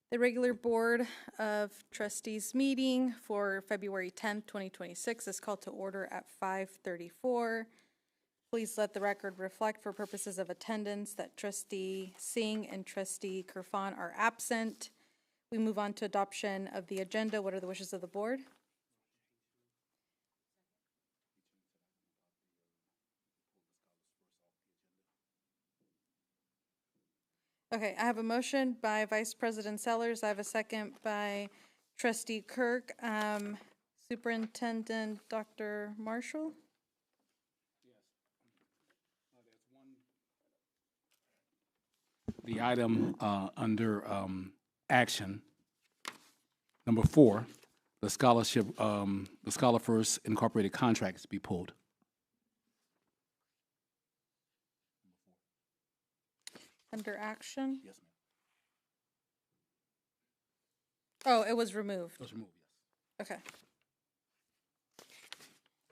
The regular Board of Trustees meeting for February 10th, 2026 is called to order at 5:34. Please let the record reflect for purposes of attendance that Trustee Singh and Trustee Kirfan are absent. We move on to adoption of the agenda. What are the wishes of the board? Okay, I have a motion by Vice President Sellers. I have a second by Trustee Kirk. Superintendent Dr. Marshall? The item under action, number 4, the scholarship, the Scholar First Incorporated contracts be pulled. Under action? Yes, ma'am. Oh, it was removed. Those removed, yes. Okay.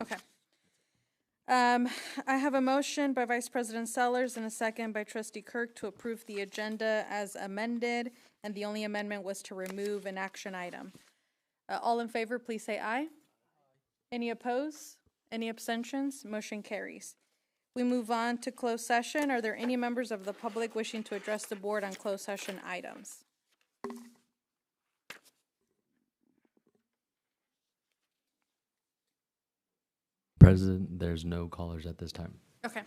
Okay. I have a motion by Vice President Sellers and a second by Trustee Kirk to approve the agenda as amended, and the only amendment was to remove an action item. All in favor, please say aye. Any opposed? Any abstentions? Motion carries. We move on to closed session. Are there any members of the public wishing to address the board on closed session items? President, there's no callers at this time. Okay.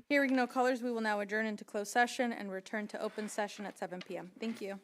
Hearing no callers, we will now adjourn into closed session and return to open session at 7 p.m. Thank you.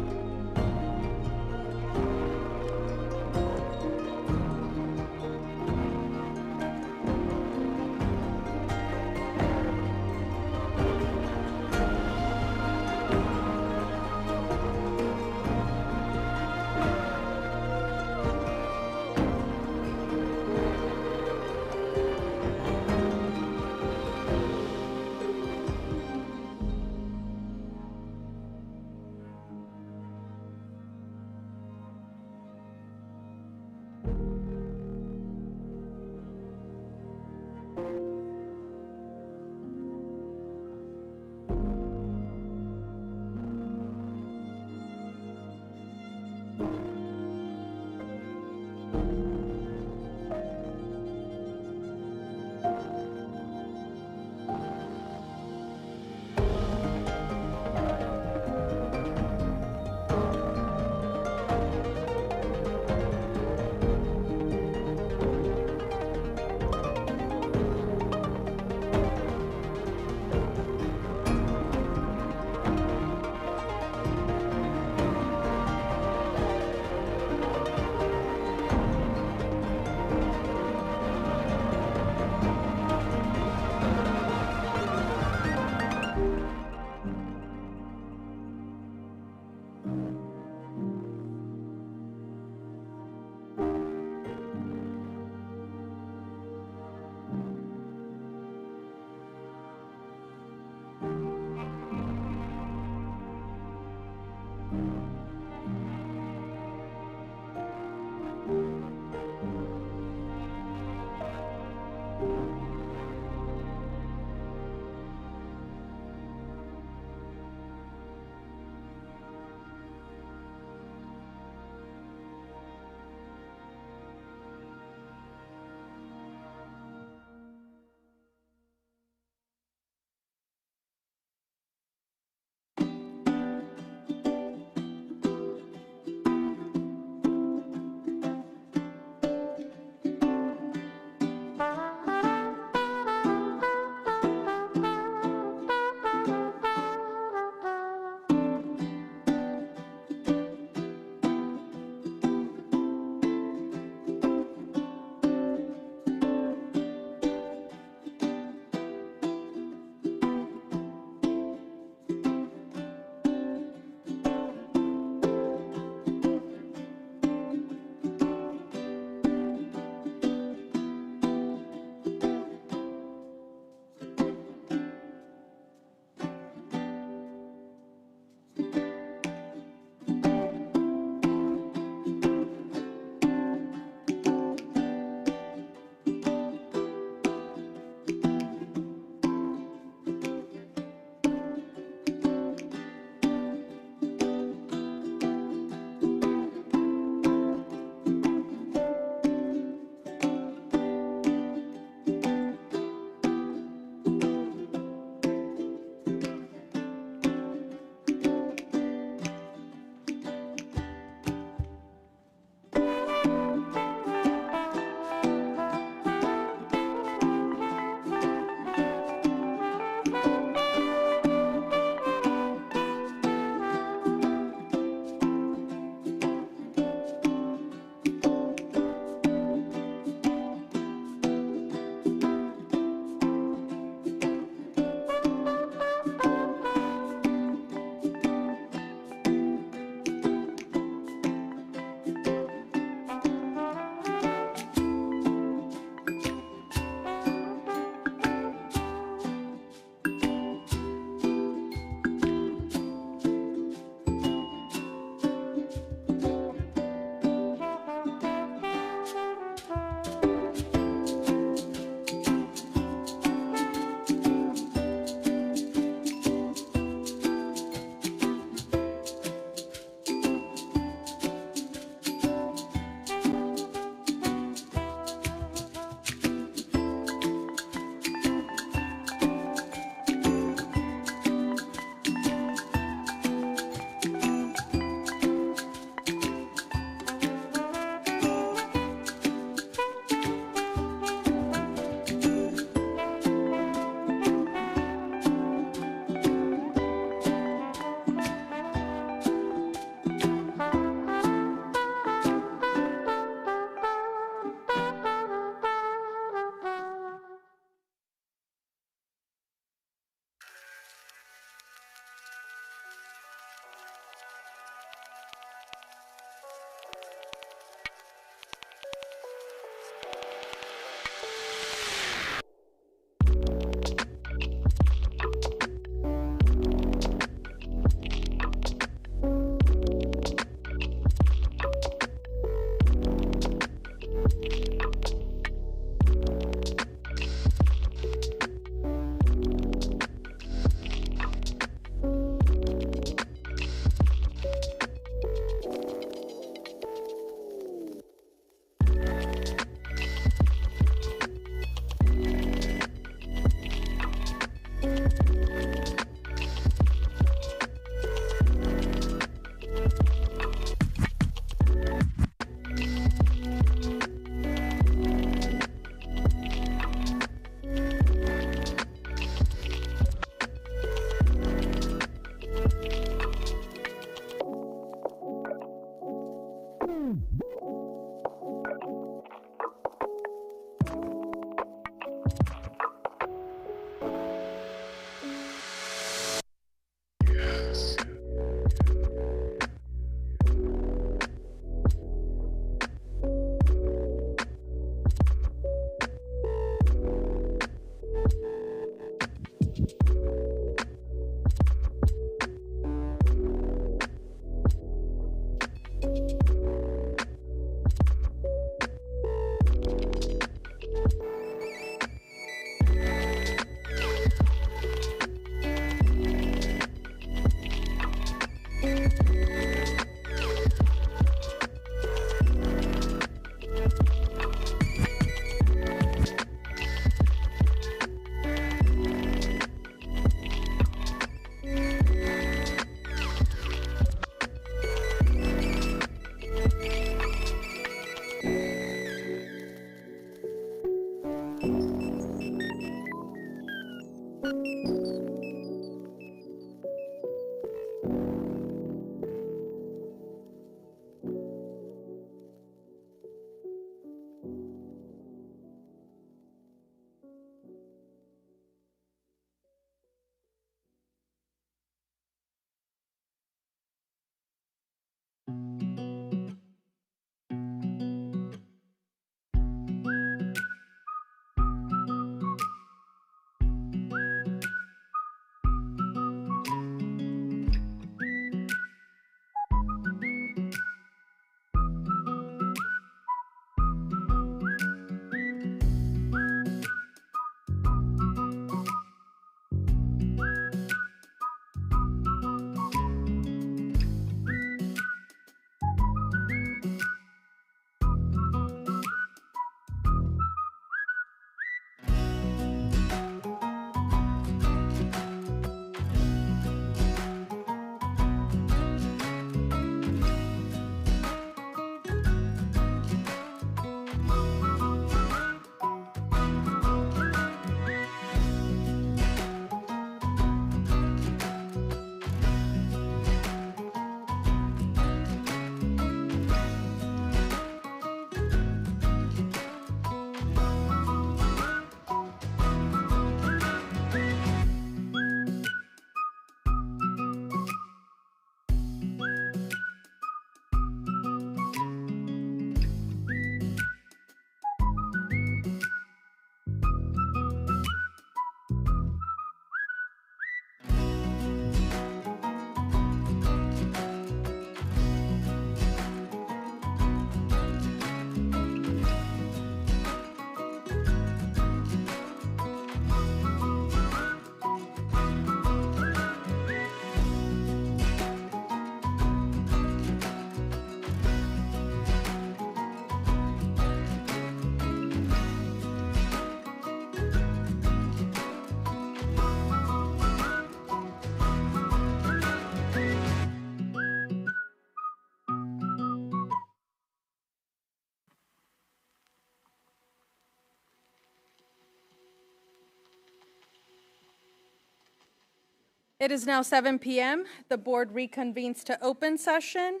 It is now 7 p.m. The board reconvenes to open session.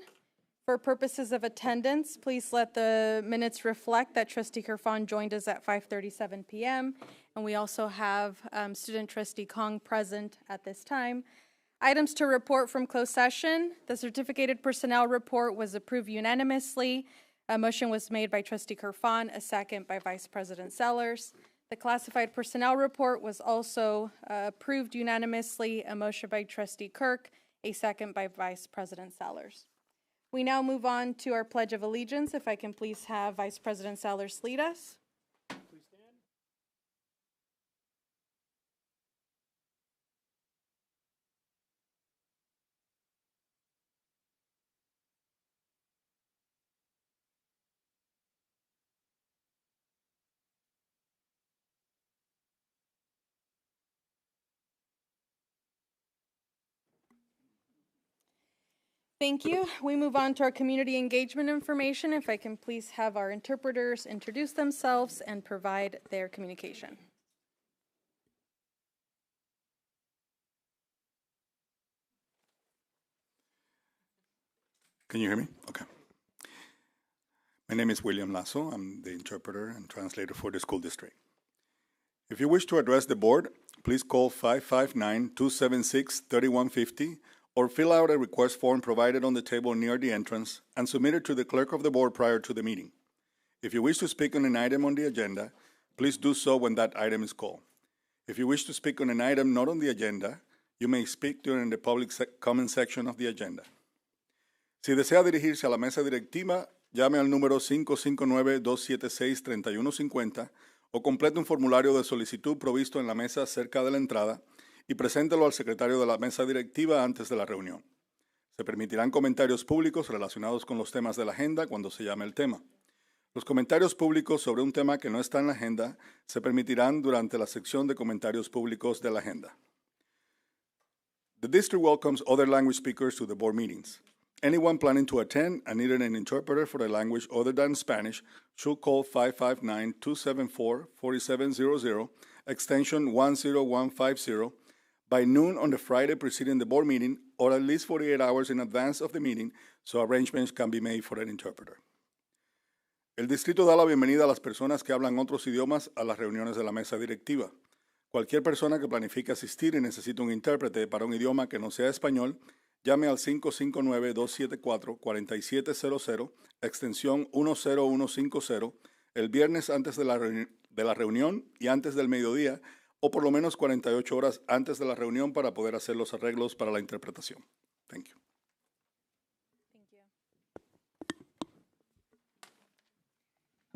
For purposes of attendance, please let the minutes reflect that Trustee Kerfan joined us at 5:37 p.m. And we also have Student Trustee Kong present at this time. Items to report from closed session. The certificated personnel report was approved unanimously. A motion was made by Trustee Kerfan, a second by Vice President Sellers. The classified personnel report was also approved unanimously. A motion by Trustee Kirk, a second by Vice President Sellers. We now move on to our Pledge of Allegiance. If I can please have Vice President Sellers lead us. Please stand. Thank you. We move on to our community engagement information. If I can please have our interpreters introduce themselves and provide their communication. Can you hear me? Okay. My name is William Lasso. I'm the interpreter and translator for the school district. If you wish to address the board, please call 559-276-3150 or fill out a request form provided on the table near the entrance and submit it to the clerk of the board prior to the meeting. If you wish to speak on an item on the agenda, please do so when that item is called. If you wish to speak on an item not on the agenda, you may speak during the public comment section of the agenda. Si desea dirigirse a la mesa directiva, llame al número 559-276-3150 o complete un formulario de solicitud provisto en la mesa cerca de la entrada y preséntelo al secretario de la mesa directiva antes de la reunión. Se permitirán comentarios públicos relacionados con los temas de la agenda cuando se llame el tema. Los comentarios públicos sobre un tema que no está en la agenda se permitirán durante la sección de comentarios públicos de la agenda. The district welcomes other language speakers to the board meetings. Anyone planning to attend and needing an interpreter for a language other than Spanish should call 559-274-4700, extension 10150, by noon on the Friday preceding the board meeting or at least 48 hours in advance of the meeting so arrangements can be made for an interpreter. El distrito da la bienvenida a las personas que hablan otros idiomas a las reuniones de la mesa directiva. Cualquier persona que planifique asistir y necesite un intérprete para un idioma que no sea español, llame al 559-274-4700, extensión 10150, el viernes antes de la reunión y antes del mediodía, o por lo menos 48 horas antes de la reunión para poder hacer los arreglos para la interpretación. Thank you.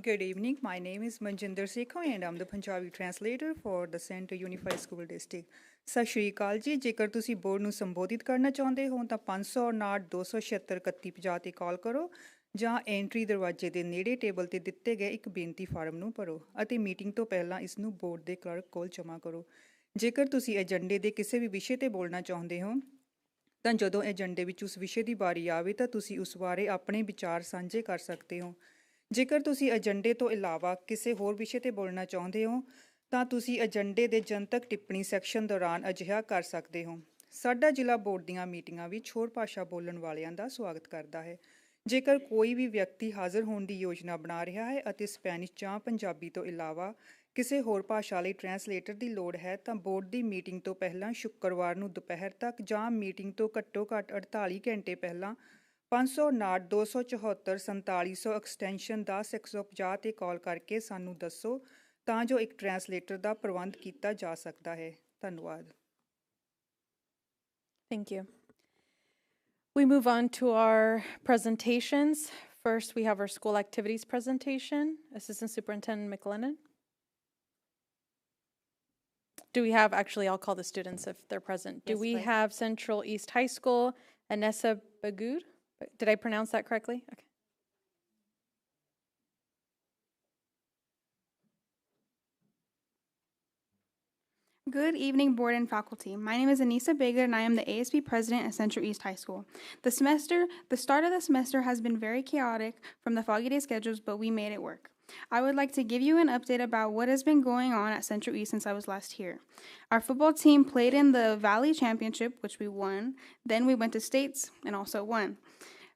Good evening. My name is Manjinder Sekho and I'm the Punjabi translator for the Center Unified School District. ਸਤਿ ਸ਼੍ਰੀ ਅਕਾਲ ਜੀ। ਜੇਕਰ ਤੁਸੀਂ board ਨੂੰ ਸੰਬੋਧਿਤ ਕਰਨਾ ਚਾਹੁੰਦੇ ਹੋ ਤਾਂ 559-276-3150 'ਤੇ ਕਾਲ ਕਰੋ ਜਾਂ ਐਂਟਰੀ ਦਰਵਾਜ਼ੇ ਦੇ ਨੇੜੇ ਟੇਬਲ 'ਤੇ ਦਿੱਤੇ ਗਏ ਇੱਕ ਬੇਨਤੀ ਫਾਰਮ ਨੂੰ ਭਰੋ ਅਤੇ ਮੀਟਿੰਗ ਤੋਂ ਪਹਿਲਾਂ ਇਸ ਨੂੰ ਬੋਰਡ ਦੇ ਕਲਰਕ ਕੋਲ ਜਮ੍ਹਾਂ ਕਰੋ। ਜੇਕਰ ਤੁਸੀਂ ਏਜੰਡੇ ਦੇ ਕਿਸੇ ਵੀ ਵਿਸ਼ੇ 'ਤੇ ਬੋਲਣਾ ਚਾਹੁੰਦੇ ਹੋ ਤਾਂ ਜਦੋਂ ਏਜੰਡੇ ਵਿੱਚ ਉਸ ਵਿਸ਼ੇ ਦੀ ਵਾਰੀ ਆਵੇ ਤਾਂ ਤੁਸੀਂ ਉਸ ਬਾਰੇ ਆਪਣੇ ਵਿਚਾਰ ਸਾਂਝੇ ਕਰ ਸਕਦੇ ਹੋ। ਜੇਕਰ ਤੁਸੀਂ ਏਜੰਡੇ ਤੋਂ ਇਲਾਵਾ ਕਿਸੇ ਹੋਰ ਵਿਸ਼ੇ 'ਤੇ ਬੋਲਣਾ ਚਾਹੁੰਦੇ ਹੋ ਤਾਂ ਤੁਸੀਂ ਏਜੰਡੇ ਦੇ ਜਨਤਕ ਟਿੱਪਣੀ ਸੈਕਸ਼ਨ ਦੌਰਾਨ ਅਜਿਹਾ ਕਰ ਸਕਦੇ ਹੋ। ਸਾਡਾ ਜ਼ਿਲ੍ਹਾ ਬੋਰਡ ਦੀਆਂ ਮੀਟਿੰਗਾਂ ਵਿੱਚ ਹੋਰ ਭਾਸ਼ਾ ਬੋਲਣ ਵਾਲਿਆਂ ਦਾ ਸਵਾਗਤ ਕਰਦਾ ਹੈ। ਜੇਕਰ ਕੋਈ ਵੀ ਵਿਅਕਤੀ ਹਾਜ਼ਰ ਹੋਣ ਦੀ ਯੋਜਨਾ ਬਣਾ ਰਿਹਾ ਹੈ ਅਤੇ ਸਪੈਨਿਸ਼ ਜਾਂ ਪੰਜਾਬੀ ਤੋਂ ਇਲਾਵਾ ਕਿਸੇ ਹੋਰ ਭਾਸ਼ਾ ਲਈ ਟਰਾਂਸਲੇਟਰ ਦੀ ਲੋੜ ਹੈ ਤਾਂ ਬੋਰਡ ਦੀ ਮੀਟਿੰਗ ਤੋਂ ਪਹਿਲਾਂ ਸ਼ੁੱਕਰਵਾਰ ਨੂੰ ਦੁਪਹਿਰ ਤੱਕ ਜਾਂ ਮੀਟਿੰਗ ਤੋਂ ਘੱਟੋ ਘੱਟ 48 ਘੰਟੇ ਪਹਿਲਾਂ 559-274-4700 ਐਕਸਟੈਂਸ਼ਨ 10150 'ਤੇ ਕਾਲ ਕਰਕੇ ਸਾਨੂੰ ਦੱਸੋ ਤਾਂ ਜੋ ਇੱਕ ਟਰਾਂਸਲੇਟਰ ਦਾ ਪ੍ਰਬੰਧ ਕੀਤਾ ਜਾ ਸਕਦਾ ਹੈ। ਧੰਨਵਾਦ। Thank you. We move on to our presentations. First, we have our school activities presentation. Assistant Superintendent McLennan. Do we have, actually, I'll call the students if they're present. Do we have Central East High School, Anessa Bagood? Did I pronounce that correctly? Okay. Good evening, board and faculty. My name is Anissa Baker, and I am the ASB president at Central East High School. The start of the semester has been very chaotic from the foggy day schedules, but we made it work. I would like to give you an update about what has been going on at Central East since I was last here. Our football team played in the Valley Championship, which we won. Then we went to states and also won.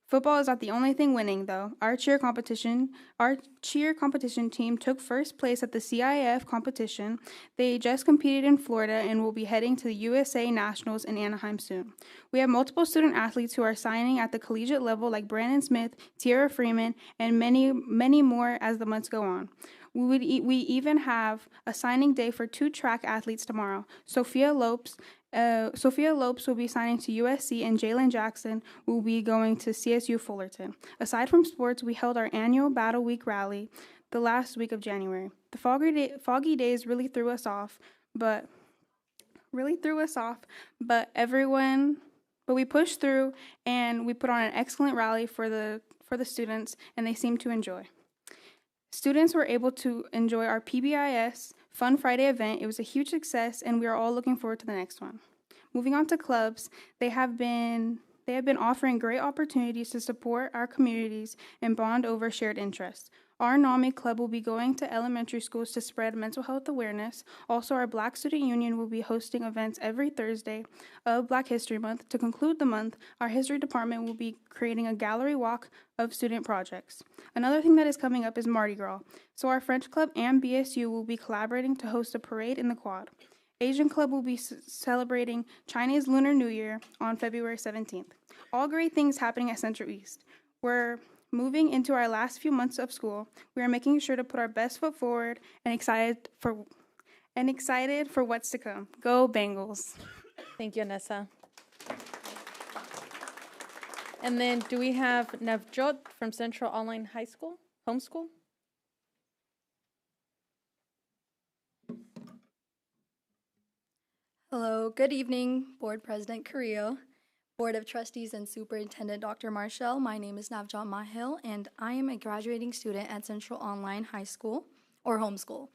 Football is not the only thing winning, though. Our cheer competition team took first place at the CIF competition. They just competed in Florida and will be heading to the USA Nationals in Anaheim soon. We have multiple student athletes who are signing at the collegiate level, like Brandon Smith, Tiara Freeman, and many, many more as the months go on. We even have a signing day for 2 track athletes tomorrow. Sophia Lopes will be signing to USC, and Jalen Jackson will be going to CSU Fullerton. Aside from sports, we held our annual Battle Week rally the last week of January. The foggy days really threw us off, but we pushed through and we put on an excellent rally for the students, and they seemed to enjoy. Students were able to enjoy our PBIS Fun Friday event. It was a huge success, and we are all looking forward to the next one. Moving on to clubs, they have been offering great opportunities to support our communities and bond over shared interests. Our NAMI Club will be going to elementary schools to spread mental health awareness. Also, our Black Student Union will be hosting events every Thursday of Black History Month. To conclude the month, our history department will be creating a gallery walk of student projects. Another thing that is coming up is Mardi Gras. So our French Club and BSU will be collaborating to host a parade in the quad. Asian Club will be celebrating Chinese Lunar New Year on February 17th. All great things happening at Central East. We're moving into our last few months of school. We are making sure to put our best foot forward and excited for what's to come. Go Bengals. Thank you, Anessa. And then do we have Navjot from Central Online High School, homeschool? Hello, good evening, Board President Carrillo, Board of Trustees and Superintendent Dr. Marshall. My name is Navjot Mahil, and I am a graduating student at Central Online High School, or homeschool.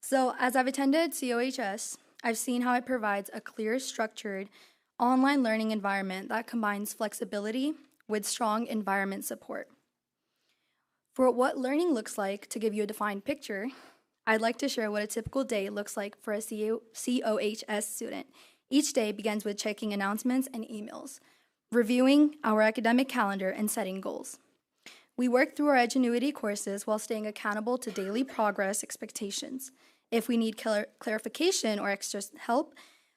So as I've attended COHS, I've seen how it provides a clear, structured, online learning environment that combines flexibility with strong environment support. For what learning looks like, to give you a defined picture, I'd like to share what a typical day looks like for a COHS student. Each day begins with checking announcements and emails, reviewing our academic calendar, and setting goals. We work through our Edgenuity courses while staying accountable to daily progress expectations. If we need clarification or extra help,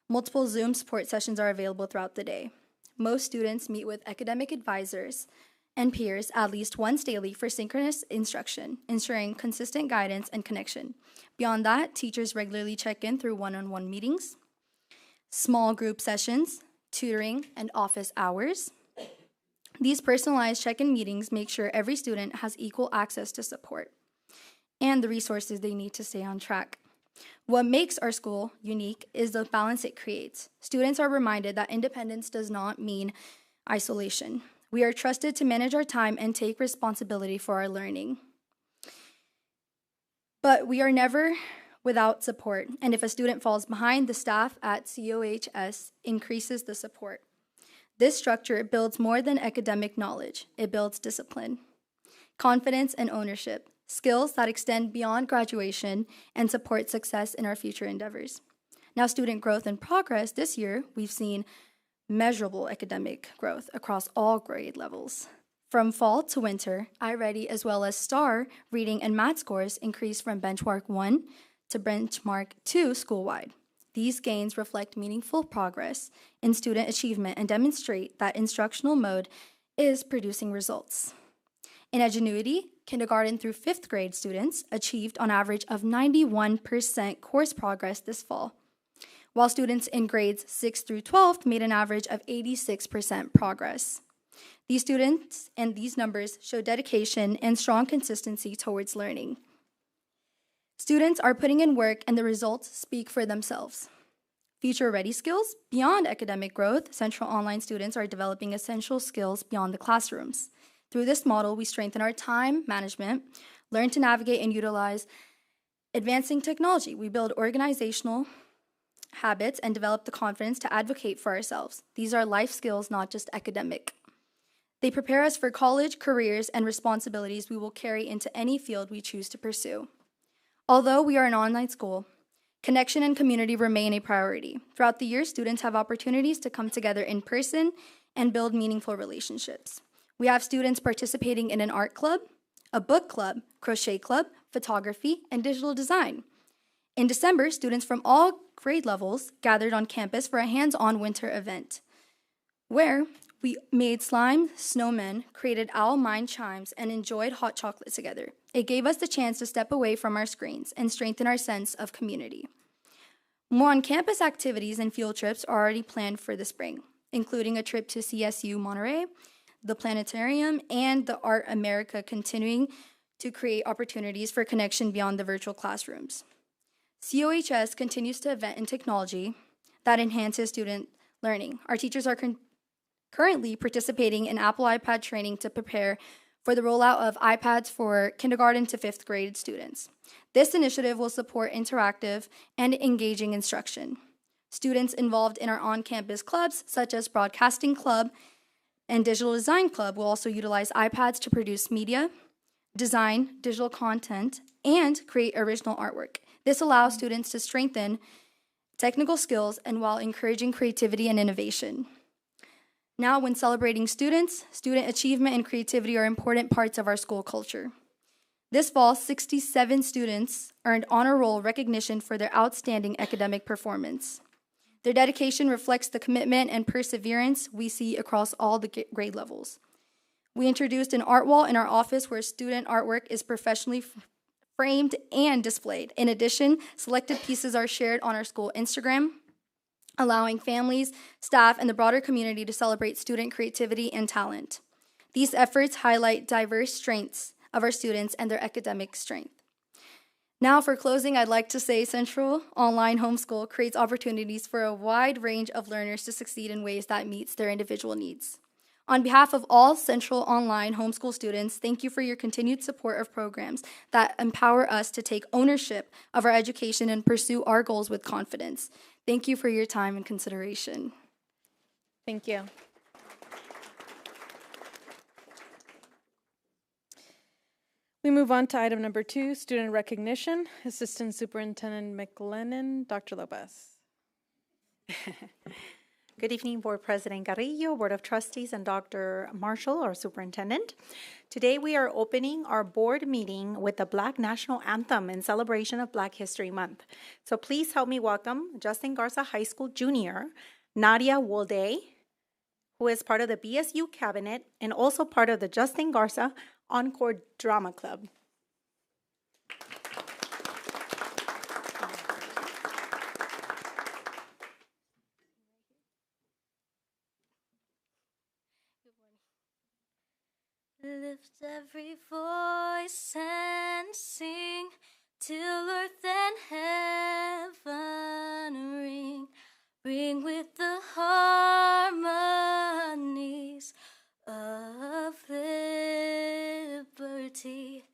multiple Zoom support sessions are available throughout the day. Most students meet with academic advisors and peers at least once daily for synchronous instruction, ensuring consistent guidance and connection. Beyond that, teachers regularly check in through one-on-one meetings, small group sessions, tutoring, and office hours. These personalized check-in meetings make sure every student has equal access to support and the resources they need to stay on track. What makes our school unique is the balance it creates. Students are reminded that independence does not mean isolation. We are trusted to manage our time and take responsibility for our learning. But we are never without support, and if a student falls behind, the staff at COHS increases the support. This structure builds more than academic knowledge. It builds discipline, confidence, and ownership, skills that extend beyond graduation and support success in our future endeavors. Now, student growth and progress this year, we've seen measurable academic growth across all grade levels. From fall to winter, iReady as well as STAR reading and math scores increased from benchmark 1 to benchmark 2 school-wide. These gains reflect meaningful progress in student achievement and demonstrate that instructional mode is producing results. In Edgenuity, kindergarten through 5th grade students achieved on average of 91% course progress this fall, while students in grades 6 through 12 made an average of 86% progress. These students and these numbers show dedication and strong consistency towards learning. Students are putting in work and the results speak for themselves. Future-ready skills beyond academic growth, Central Online students are developing essential skills beyond the classrooms. Through this model, we strengthen our time management, learn to navigate and utilize advancing technology. We build organizational habits and develop the confidence to advocate for ourselves. These are life skills, not just academic. They prepare us for college, careers, and responsibilities we will carry into any field we choose to pursue. Although we are an online school, connection and community remain a priority. Throughout the year, students have opportunities to come together in person and build meaningful relationships. We have students participating in an art club, a book club, crochet club, photography, and digital design. In December, students from all grade levels gathered on campus for a hands-on winter event, where we made slime, snowmen, created owl mine chimes, and enjoyed hot chocolate together. It gave us the chance to step away from our screens and strengthen our sense of community. More on-campus activities and field trips are already planned for the spring, including a trip to CSU Monterey, the planetarium, and the Art America, continuing to create opportunities for connection beyond the virtual classrooms. COHS continues to invest in technology that enhances student learning. Our teachers are currently participating in Apple iPad training to prepare for the rollout of iPads for kindergarten to 5th grade students. This initiative will support interactive and engaging instruction. Students involved in our on-campus clubs, such as Broadcasting Club and Digital Design Club, will also utilize iPads to produce media, design digital content, and create original artwork. This allows students to strengthen technical skills and while encouraging creativity and innovation. Now, when celebrating students, student achievement and creativity are important parts of our school culture. This fall, 67 students earned honor roll recognition for their outstanding academic performance. Their dedication reflects the commitment and perseverance we see across all the grade levels. We introduced an art wall in our office where student artwork is professionally framed and displayed. In addition, selected pieces are shared on our school Instagram, allowing families, staff, and the broader community to celebrate student creativity and talent. These efforts highlight diverse strengths of our students and their academic strength. Now, for closing, I'd like to say Central Online Homeschool creates opportunities for a wide range of learners to succeed in ways that meets their individual needs. On behalf of all Central Online Homeschool students, thank you for your continued support of programs that empower us to take ownership of our education and pursue our goals with confidence. Thank you for your time and consideration. Thank you. We move on to item number 2, student recognition. Assistant Superintendent McLennan, Dr. Lopez. Good evening, Board President Carrillo, Board of Trustees, and Dr. Marshall, our Superintendent. Today we are opening our board meeting with the Black National Anthem in celebration of Black History Month. So please help me welcome Justin Garza High School Junior, Nadia Wolde, who is part of the BSU Cabinet and also part of the Justin Garza Encore Drama Club. Lift every voice and sing till earth and heaven ring. Ring with the harmonies of liberty.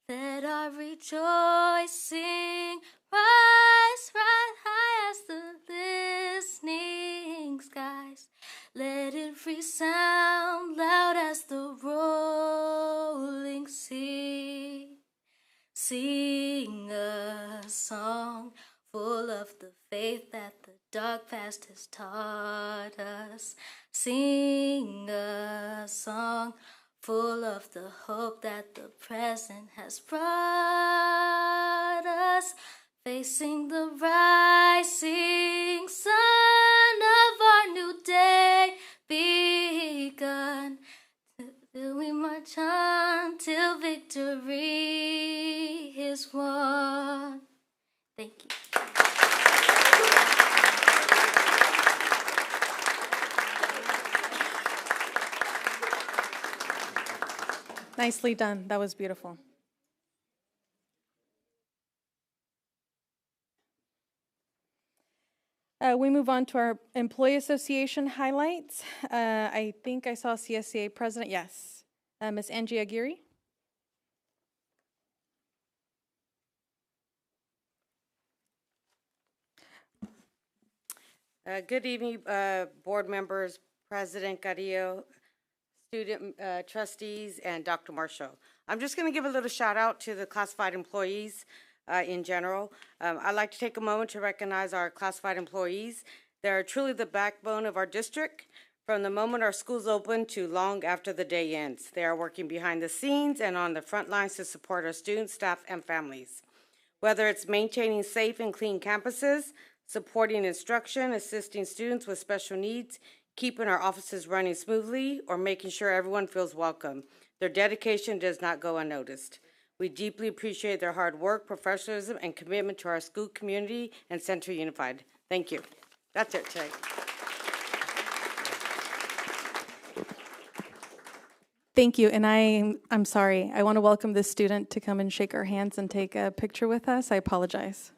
Let our rejoicing rise right high as the listening skies. Let it resound loud as the rolling sea. Sing a song full of the faith that the dark past has taught us. Sing a song full of the hope that the present has brought us. Facing the rising sun of our new day begun. Till we march on till victory is won. Thank you. Nicely done. That was beautiful. We move on to our Employee Association highlights. I think I saw CSCA President. Yes. Ms. Angie Aguirre. Good evening, board members, President Carrillo, student trustees, and Dr. Marshall. I'm just going to give a little shout out to the classified employees in general. I'd like to take a moment to recognize our classified employees. They're truly the backbone of our district. From the moment our schools open to long after the day ends, they are working behind the scenes and on the front lines to support our students, staff, and families. Whether it's maintaining safe and clean campuses, supporting instruction, assisting students with special needs, keeping our offices running smoothly, or making sure everyone feels welcome, their dedication does not go unnoticed. We deeply appreciate their hard work, professionalism, and commitment to our school community and Central Unified. Thank you. That's it today. Thank you, and I'm sorry. I want to welcome this student to come and shake our hands and take a picture with us. I apologize.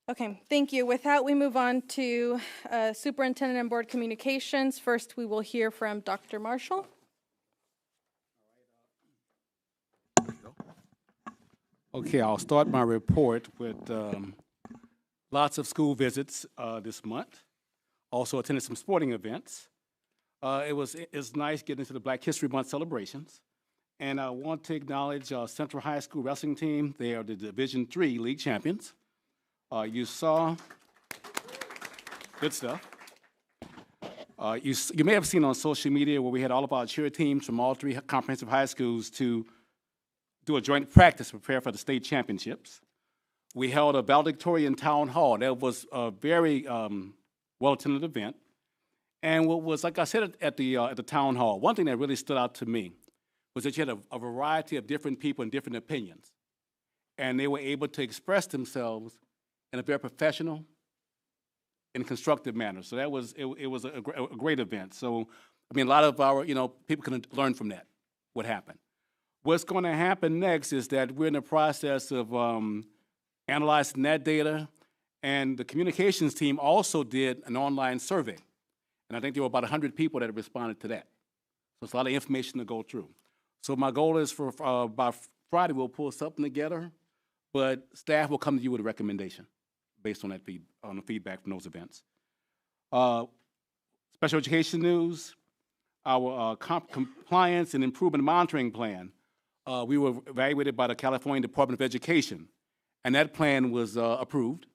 Okay, thank you. With that, we move on to Superintendent and Board Communications. First, we will hear from Dr. Marshall. Okay, I'll start my report with lots of school visits this month. Also attended some sporting events. It's nice getting into the Black History Month celebrations. And I want to acknowledge Central High School wrestling team. They are the Division III league champions. You saw, good stuff. You may have seen on social media where we had all of our cheer teams from all three comprehensive high schools to do a joint practice to prepare for the state championships. We held a valedictorian town hall. That was a very well-attended event. And what was, like I said at the town hall, one thing that really stood out to me was that you had a variety of different people and different opinions. And they were able to express themselves in a very professional and constructive manner. So it was a great event. So, I mean, a lot of our, people can learn from that, what happened. What's going to happen next is that we're in the process of analyzing that data, and the communications team also did an online survey. And I think there were about 100 people that responded to that. So it's a lot of information to go through. So my goal is for by Friday, we'll pull something together, but staff will come to you with a recommendation based on that on the feedback from those events. Special education news, our compliance and improvement monitoring plan. We were evaluated by the California Department of Education, and that plan was approved,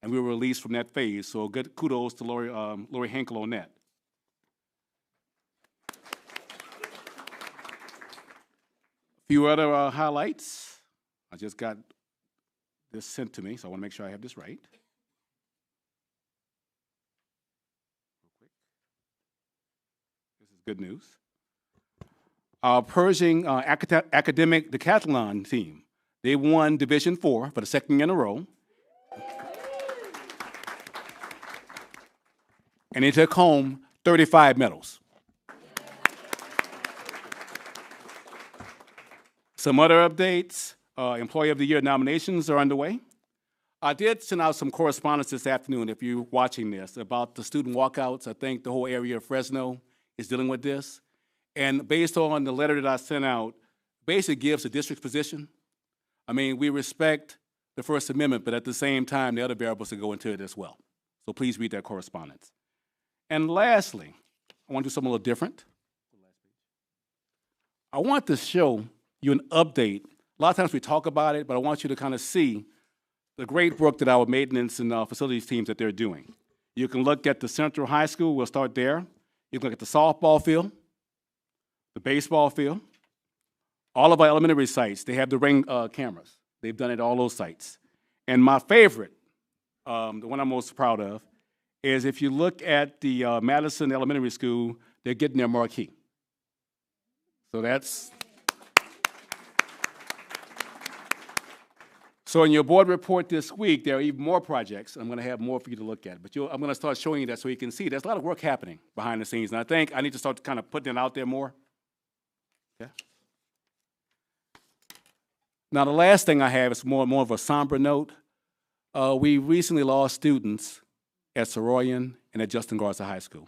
and we were released from that phase. So good kudos to Lori Henkel on that. A few other highlights. I just got this sent to me, so I want to make sure I have this right. This is good news. Our Pershing academic decathlon team, they won Division IV for the second year in a row. And they took home 35 medals. Some other updates. Employee of the Year nominations are underway. I did send out some correspondence this afternoon, if you're watching this, about the student walkouts. I think the whole area of Fresno is dealing with this. And based on the letter that I sent out, basically gives the district's position. I mean, we respect the First Amendment, but at the same time, the other variables that go into it as well. So please read that correspondence. And lastly, I I want to do something a little different. I want to show you an update. A lot of times we talk about it, but I want you to kind of see the great work that our maintenance and facilities teams that they're doing. You can look at the Central High School. We'll start there. You can look at the softball field, the baseball field, all of our elementary sites. They have the ring cameras. They've done it at all those sites. And my favorite, the one I'm most proud of, is if you look at the Madison Elementary School, they're getting their marquee. So that's... So in your board report this week, there are even more projects. I'm going to have more for you to look at. But I'm going to start showing you that so you can see there's a lot of work happening behind the scenes. And I think I need to start kind of putting it out there more. Okay. Now, the last thing I have is more of a somber note. We recently lost students at Soroyan and at Justin Garza High School.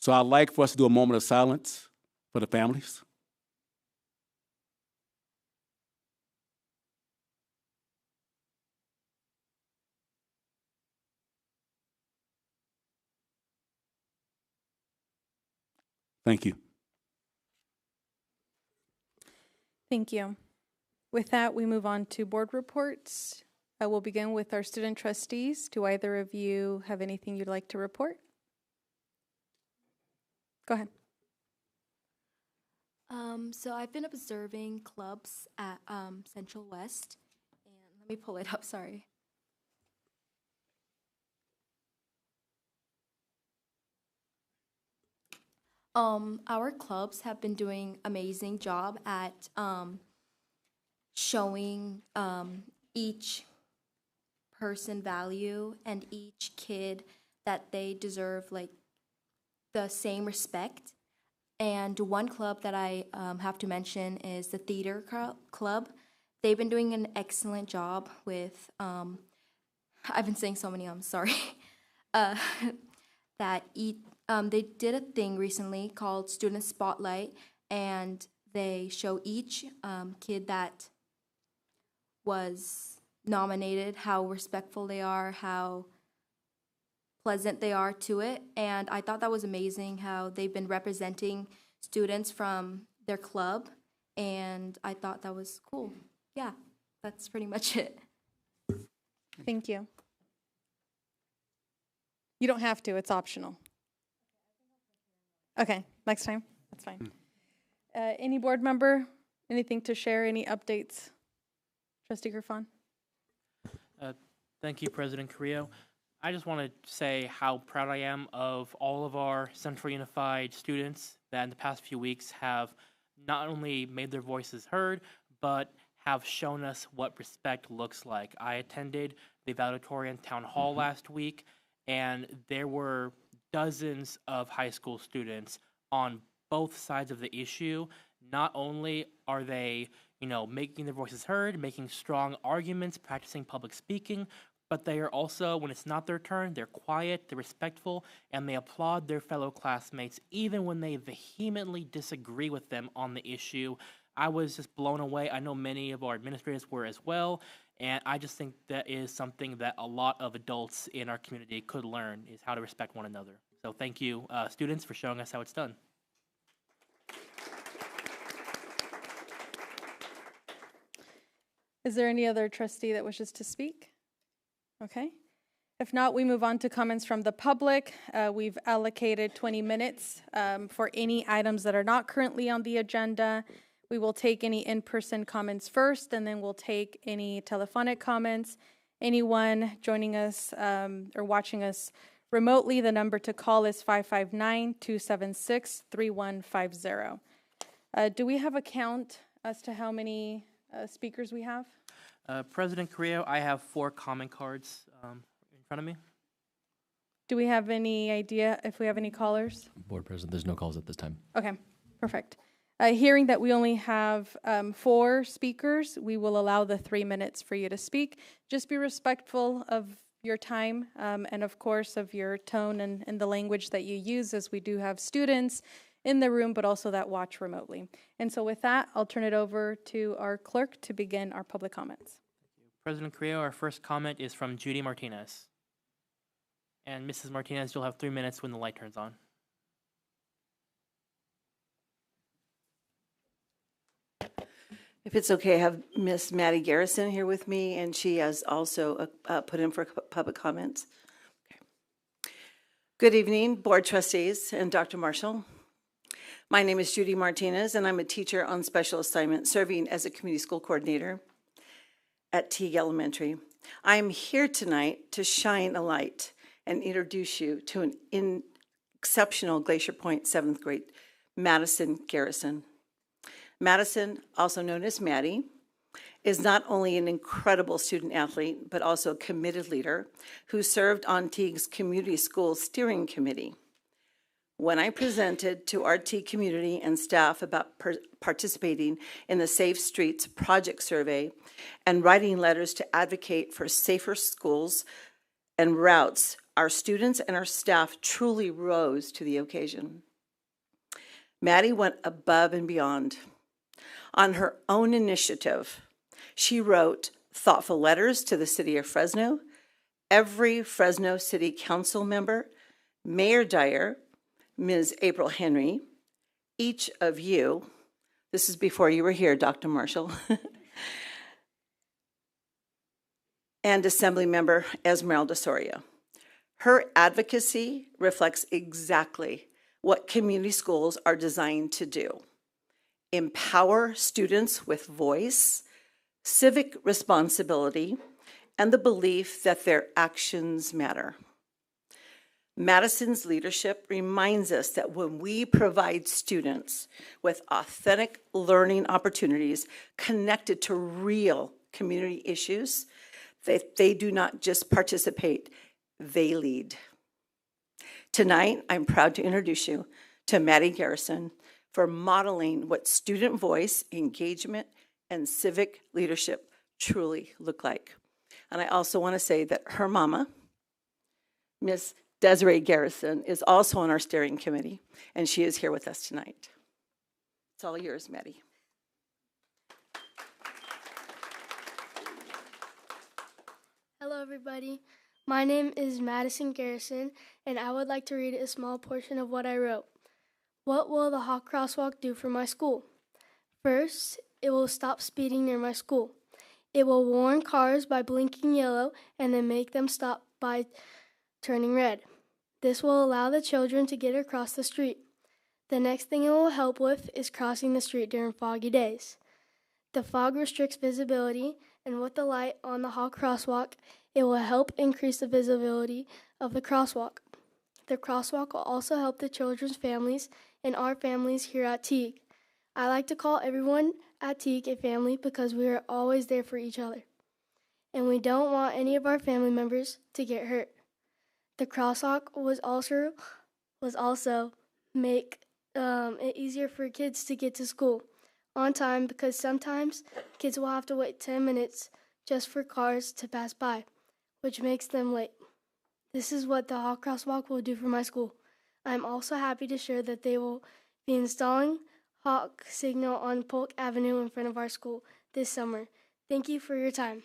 So I'd like for us to do a moment of silence for the families. Thank you. Thank you. With that, we move on to board reports. I will begin with our student trustees. Do either of you have anything you'd like to report? Go ahead. So I've been observing clubs at Central West, and let me pull it up, sorry. Our clubs have been doing amazing job at showing each person value and each kid that they deserve like the same respect. And one club that I have to mention is the theater club. They've been doing an excellent job with, I've been saying so many, I'm sorry, they did a thing recently called Student Spotlight, and they show each kid that was nominated how respectful they are, how pleasant they are to it. And I thought that was amazing how they've been representing students from their club, and I thought that was cool. Yeah, that's pretty much it. Thank you. You don't have to, it's optional. Okay, next time, that's fine. Any board member, anything to share, any updates? Trustee Griffon? Thank you, President Carrillo. I just want to say how proud I am of all of our Central Unified students that in the past few weeks have not only made their voices heard, but have shown us what respect looks like. I attended the valedictorian town hall last week, and there were dozens of high school students on both sides of the issue. Not only are they, making their voices heard, making strong arguments, practicing public speaking, but they are also, when it's not their turn, they're quiet, they're respectful, and they applaud their fellow classmates even when they vehemently disagree with them on the issue. I was just blown away. I know many of our administrators were as well, and I just think that is something that a lot of adults in our community could learn, is how to respect one another. So thank you, students, for showing us how it's done. Is there any other trustee that wishes to speak? Okay. If not, we move on to comments from the public. We've allocated 20 minutes for any items that are not currently on the agenda. We will take any in-person comments first, and then we'll take any telephonic comments. Anyone joining us or watching us remotely, the number to call is 559-276-3150. Do we have a count as to how many speakers we have? President Carrillo, I have 4 comment cards in front of me. Do we have any idea if we have any callers? Board President, there's no calls at this time. Okay, perfect. Hearing that we only have 4 speakers, we will allow the 3 minutes for you to speak. Just be respectful of your time and, of course, of your tone and the language that you use, as we do have students in the room, but also that watch remotely. And so with that, I'll turn it over to our clerk to begin our public comments. President Carrillo, our first comment is from Judy Martinez. And Mrs. Martinez, you'll have 3 minutes when the light turns on. If it's okay, I have Miss Maddie Garrison here with me, and she has also put in for public comments. Okay. Good evening, Board Trustees and Dr. Marshall. My name is Judy Martinez, and I'm a teacher on special assignment serving as a community school coordinator at Teague Elementary. I'm here tonight to shine a light and introduce you to an exceptional Glacier Point 7th grade, Madison Garrison. Madison, also known as Maddie, is not only an incredible student athlete, but also a committed leader who served on Teague's Community School Steering Committee. When I presented to our Teague community and staff about participating in the Safe Streets Project Survey and writing letters to advocate for safer schools and routes, our students and our staff truly rose to the occasion. Maddie went above and beyond. On her own initiative, she wrote thoughtful letters to the city of Fresno, every Fresno City Council member, Mayor Dyer, Ms. April Henry, each of you, this is before you were here, Dr. Marshall, and Assemblymember Esmeralda Soria. Her advocacy reflects exactly what community schools are designed to do: empower students with voice, civic responsibility, and the belief that their actions matter. Madison's leadership reminds us that when we provide students with authentic learning opportunities connected to real community issues, they do not just participate, they lead. Tonight, I'm proud to introduce you to Maddie Garrison for modeling what student voice, engagement, and civic leadership truly look like. And I also want to say that her mama, Miss Desiree Garrison, is also on our steering committee, and she is here with us tonight. It's all yours, Maddie. Hello, everybody. My name is Madison Garrison, and I would like to read a small portion of what I wrote. What will the hawk crosswalk do for my school? First, it will stop speeding near my school. It will warn cars by blinking yellow and then make them stop by turning red. This will allow the children to get across the street. The next thing it will help with is crossing the street during foggy days. The fog restricts visibility, and with the light on the hawk crosswalk, it will help increase the visibility of the crosswalk. The crosswalk will also help the children's families and our families here at Teague. I like to call everyone at Teague a family because we are always there for each other, and we don't want any of our family members to get hurt. The crosswalk was also make it easier for kids to get to school on time, because sometimes kids will have to wait 10 minutes just for cars to pass by, which makes them late. This is what the hawk crosswalk will do for my school. I'm also happy to share that they will be installing hawk signal on Polk Avenue in front of our school this summer. Thank you for your time.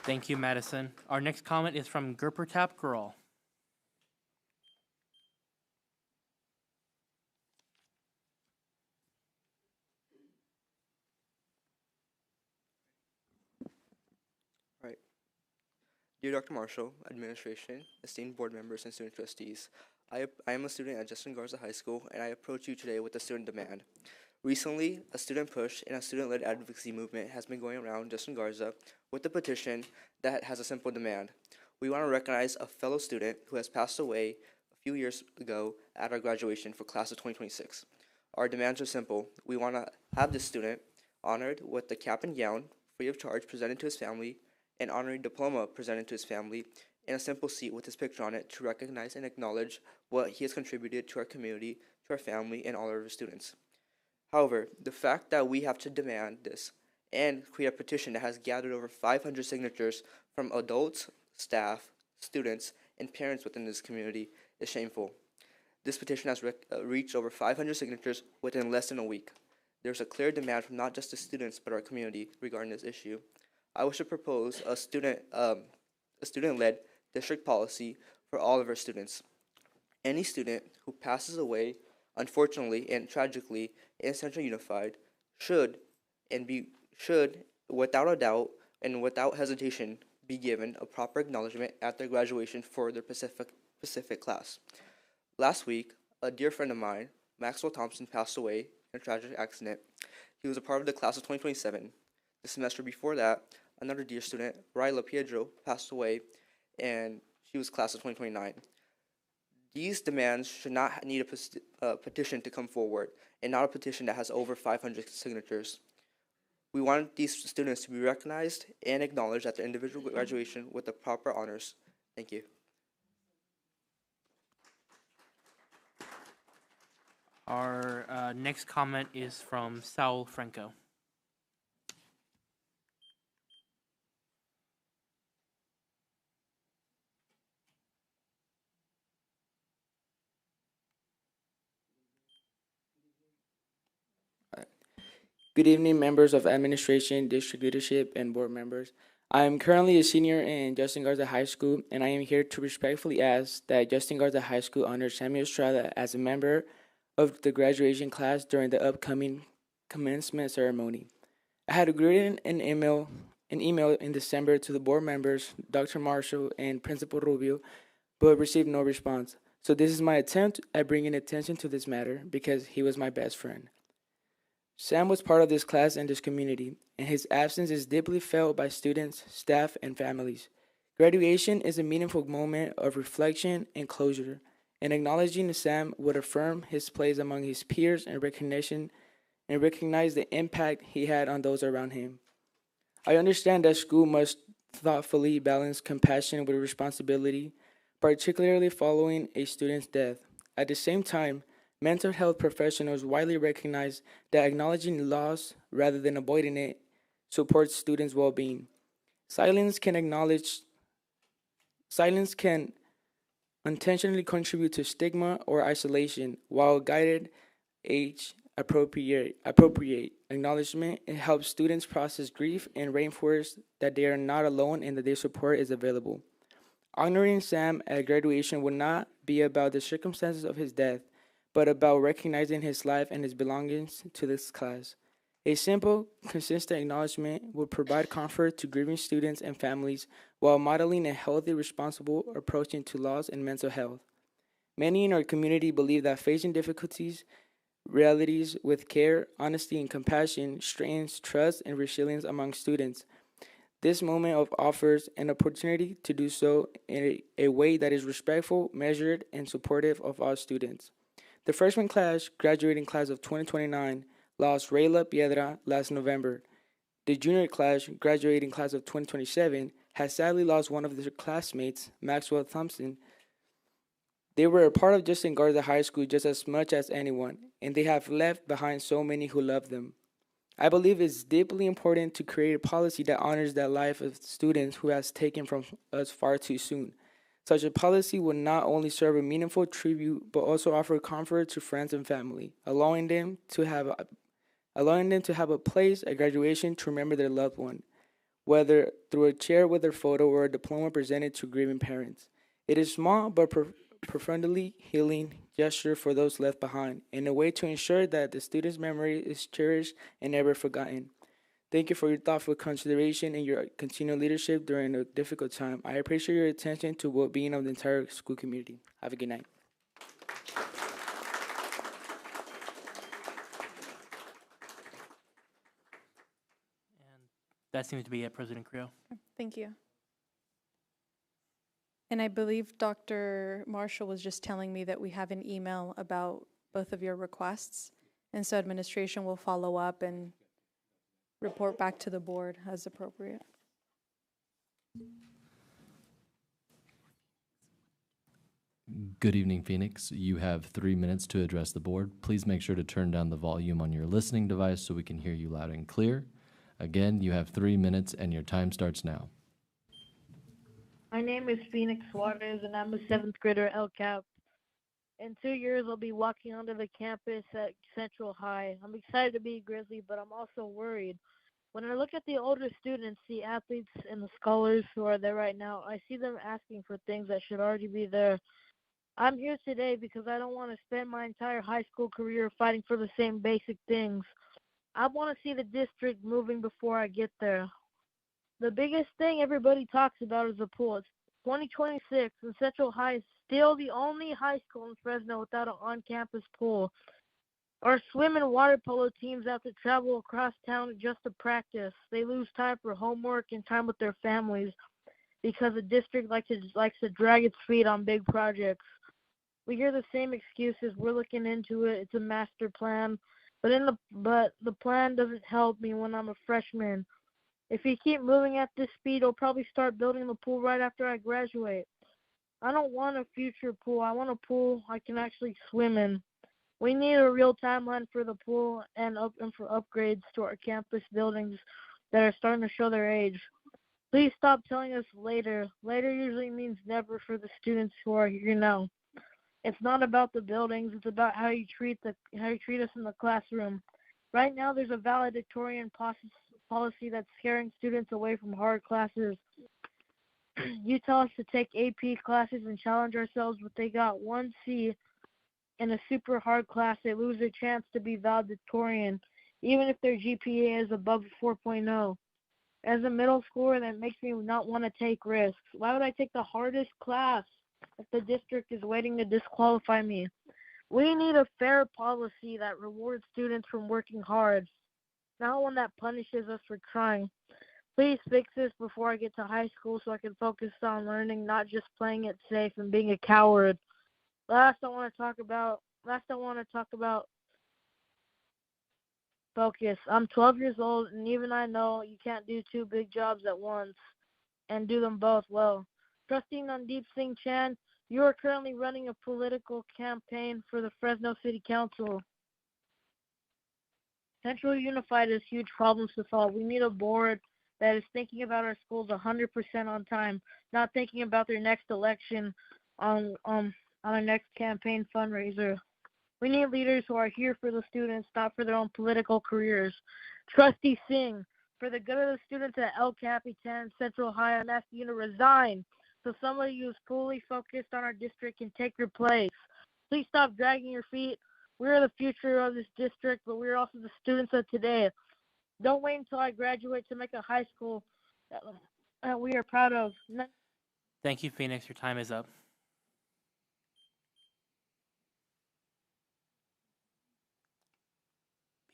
Thank you, Madison. Our next comment is from Gerper Tap Girl. Right. Dear Dr. Marshall, administration, esteemed board members, and student trustees, I am a student at Justin Garza High School, and I approach you today with a student demand. Recently, a student push and a student-led advocacy movement has been going around Justin Garza with a petition that has a simple demand. We want to recognize a fellow student who has passed away a few years ago at our graduation for class of 2026. Our demands are simple. We want to have this student honored with the cap and gown, free of charge, presented to his family, an honorary diploma presented to his family, and a simple seat with his picture on it to recognize and acknowledge what he has contributed to our community, to our family, and all of our students. However, the fact that we have to demand this and create a petition that has gathered over 500 signatures from adults, staff, students, and parents within this community is shameful. This petition has reached over 500 signatures within less than a week. There's a clear demand from not just the students but our community regarding this issue. I wish to propose a student-led district policy for all of our students. Any student who passes away, unfortunately and tragically, in Central Unified should without a doubt and without hesitation, be given a proper acknowledgement at their graduation for their Pacific class. Last week, a dear friend of mine, Maxwell Thompson, passed away in a tragic accident. He was a part of the class of 2027. The semester before that, another dear student, Ryla Piedro, passed away, and she was class of 2029. These demands should not need a petition to come forward, and not a petition that has over 500 signatures. We want these students to be recognized and acknowledged at their individual graduation with the proper honors. Thank you. Our next comment is from Saul Franco. Good evening, members of administration, district leadership, and board members. I am currently a senior in Justin Garza High School, and I am here to respectfully ask that Justin Garza High School honor Samuel Estrada as a member of the graduation class during the upcoming commencement ceremony. I had written an email in December to the board members, Dr. Marshall and Principal Rubio, but received no response. So this is my attempt at bringing attention to this matter because he was my best friend. Sam was part of this class and this community, and his absence is deeply felt by students, staff, and families. Graduation is a meaningful moment of reflection and closure, and acknowledging Sam would affirm his place among his peers and recognize the impact he had on those around him. I understand that school must thoughtfully balance compassion with responsibility, particularly following a student's death. At the same time, mental health professionals widely recognize that acknowledging loss rather than avoiding it supports students' well-being. Silence can unintentionally contribute to stigma or isolation, while guided age-appropriate acknowledgement, it helps students process grief and reinforce that they are not alone and that their support is available. Honoring Sam at graduation would not be about the circumstances of his death, but about recognizing his life and his belongings to this class. A simple, consistent acknowledgement would provide comfort to grieving students and families while modeling a healthy, responsible approach to loss and mental health. Many in our community believe that facing realities with care, honesty, and compassion strengthens trust and resilience among students. This moment offers an opportunity to do so in a way that is respectful, measured, and supportive of all students. The freshman class, graduating class of 2029, lost Rayla Piedra last November. The junior class, graduating class of 2027, has sadly lost one of their classmates, Maxwell Thompson. They were a part of Justin Garza High School just as much as anyone, and they have left behind so many who love them. I believe it's deeply important to create a policy that honors the life of students who has taken from us far too soon. Such a policy would not only serve a meaningful tribute, but also offer comfort to friends and family, allowing them to have a place at graduation to remember their loved one, whether through a chair with their photo or a diploma presented to grieving parents. It is small but profoundly healing gesture for those left behind, and a way to ensure that the student's memory is cherished and never forgotten. Thank you for your thoughtful consideration and your continued leadership during a difficult time. I appreciate your attention to well-being of the entire school community. Have a good night. That seems to be it, President Creel. Thank you. And I believe Dr. Marshall was just telling me that we have an email about both of your requests, and so administration will follow up and report back to the board as appropriate. Good evening, Phoenix. You have 3 minutes to address the board. Please make sure to turn down the volume on your listening device so we can hear you loud and clear. Again, you have 3 minutes and your time starts now. My name is Phoenix Waters, and I'm a 7th grader LCAP. In 2 years, I'll be walking onto the campus at Central High. I'm excited to be a Grizzly, but I'm also worried. When I look at the older students, the athletes and the scholars who are there right now, I see them asking for things that should already be there. I'm here today because I don't want to spend my entire high school career fighting for the same basic things. I want to see the district moving before I get there. The biggest thing everybody talks about is the pool. It's 2026, and Central High is still the only high school in Fresno without an on-campus pool. Our swim and water polo teams have to travel across town just to practice. They lose time for homework and time with their families because the district likes to drag its feet on big projects. We hear the same excuses. We're looking into it. It's a master plan, but the plan doesn't help me when I'm a freshman. If you keep moving at this speed, I'll probably start building the pool right after I graduate. I don't want a future pool. I want a pool I can actually swim in. We need a real timeline for the pool and for upgrades to our campus buildings that are starting to show their age. Please stop telling us later. Later usually means never for the students who are here now. It's not about the buildings. It's about how you treat us in the classroom. Right now, there's a valedictorian policy that's scaring students away from hard classes. You tell us to take AP classes and challenge ourselves, but they got 1C in a super hard class. They lose their chance to be valedictorian, even if their GPA is above 4.0. As a middle schooler, that makes me not want to take risks. Why would I take the hardest class if the district is waiting to disqualify me? We need a fair policy that rewards students from working hard, not one that punishes us for trying. Please fix this before I get to high school so I can focus on learning, not just playing it safe and being a coward. Last I want to talk about focus. I'm 12 years old, and even I know you can't do two big jobs at once and do them both well. Trustee Nandeep Singh Chan, you are currently running a political campaign for the Fresno City Council. Central Unified has huge problems to solve. We need a board that is thinking about our schools 100% on time, not thinking about their next election on our next campaign fundraiser. We need leaders who are here for the students, not for their own political careers. Trustee Singh, for the good of the students at El Capitan Central High, I'm asking you to resign so somebody who's fully focused on our district can take your place. Please stop dragging your feet. We're the future of this district, but we're also the students of today. Don't wait until I graduate to make a high school that we are proud of. Thank you, Phoenix. Your time is up.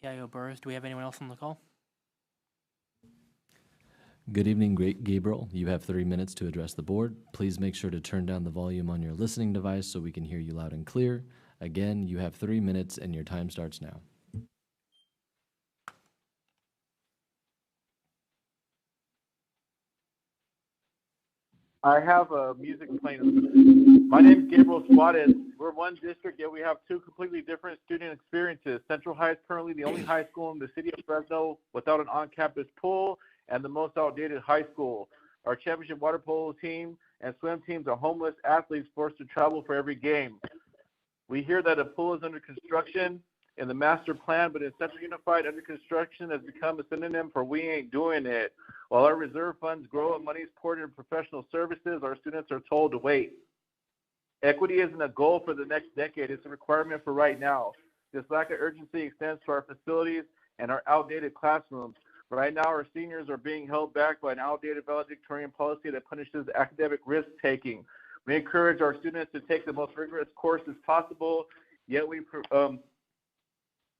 PIO Burris, do we have anyone else on the call? Good evening, Gabriel. You have 3 minutes to address the board. Please make sure to turn down the volume on your listening device so we can hear you loud and clear. Again, you have 3 minutes and your time starts now. I have music playing. My name is Gabriel Suarez. We're one district, yet we have two completely different student experiences. Central High is currently the only high school in the city of Fresno without an on-campus pool and the most outdated high school. Our championship water polo team and swim teams are homeless athletes forced to travel for every game. We hear that a pool is under construction in the master plan, but in Central Unified, under construction has become a synonym for we ain't doing it. While our reserve funds grow and money is poured into professional services, our students are told to wait. Equity isn't a goal for the next decade, it's a requirement for right now. This lack of urgency extends to our facilities and our outdated classrooms. Right now, our seniors are being held back by an outdated valedictorian policy that punishes academic risk-taking. We encourage our students to take the most rigorous courses possible, yet we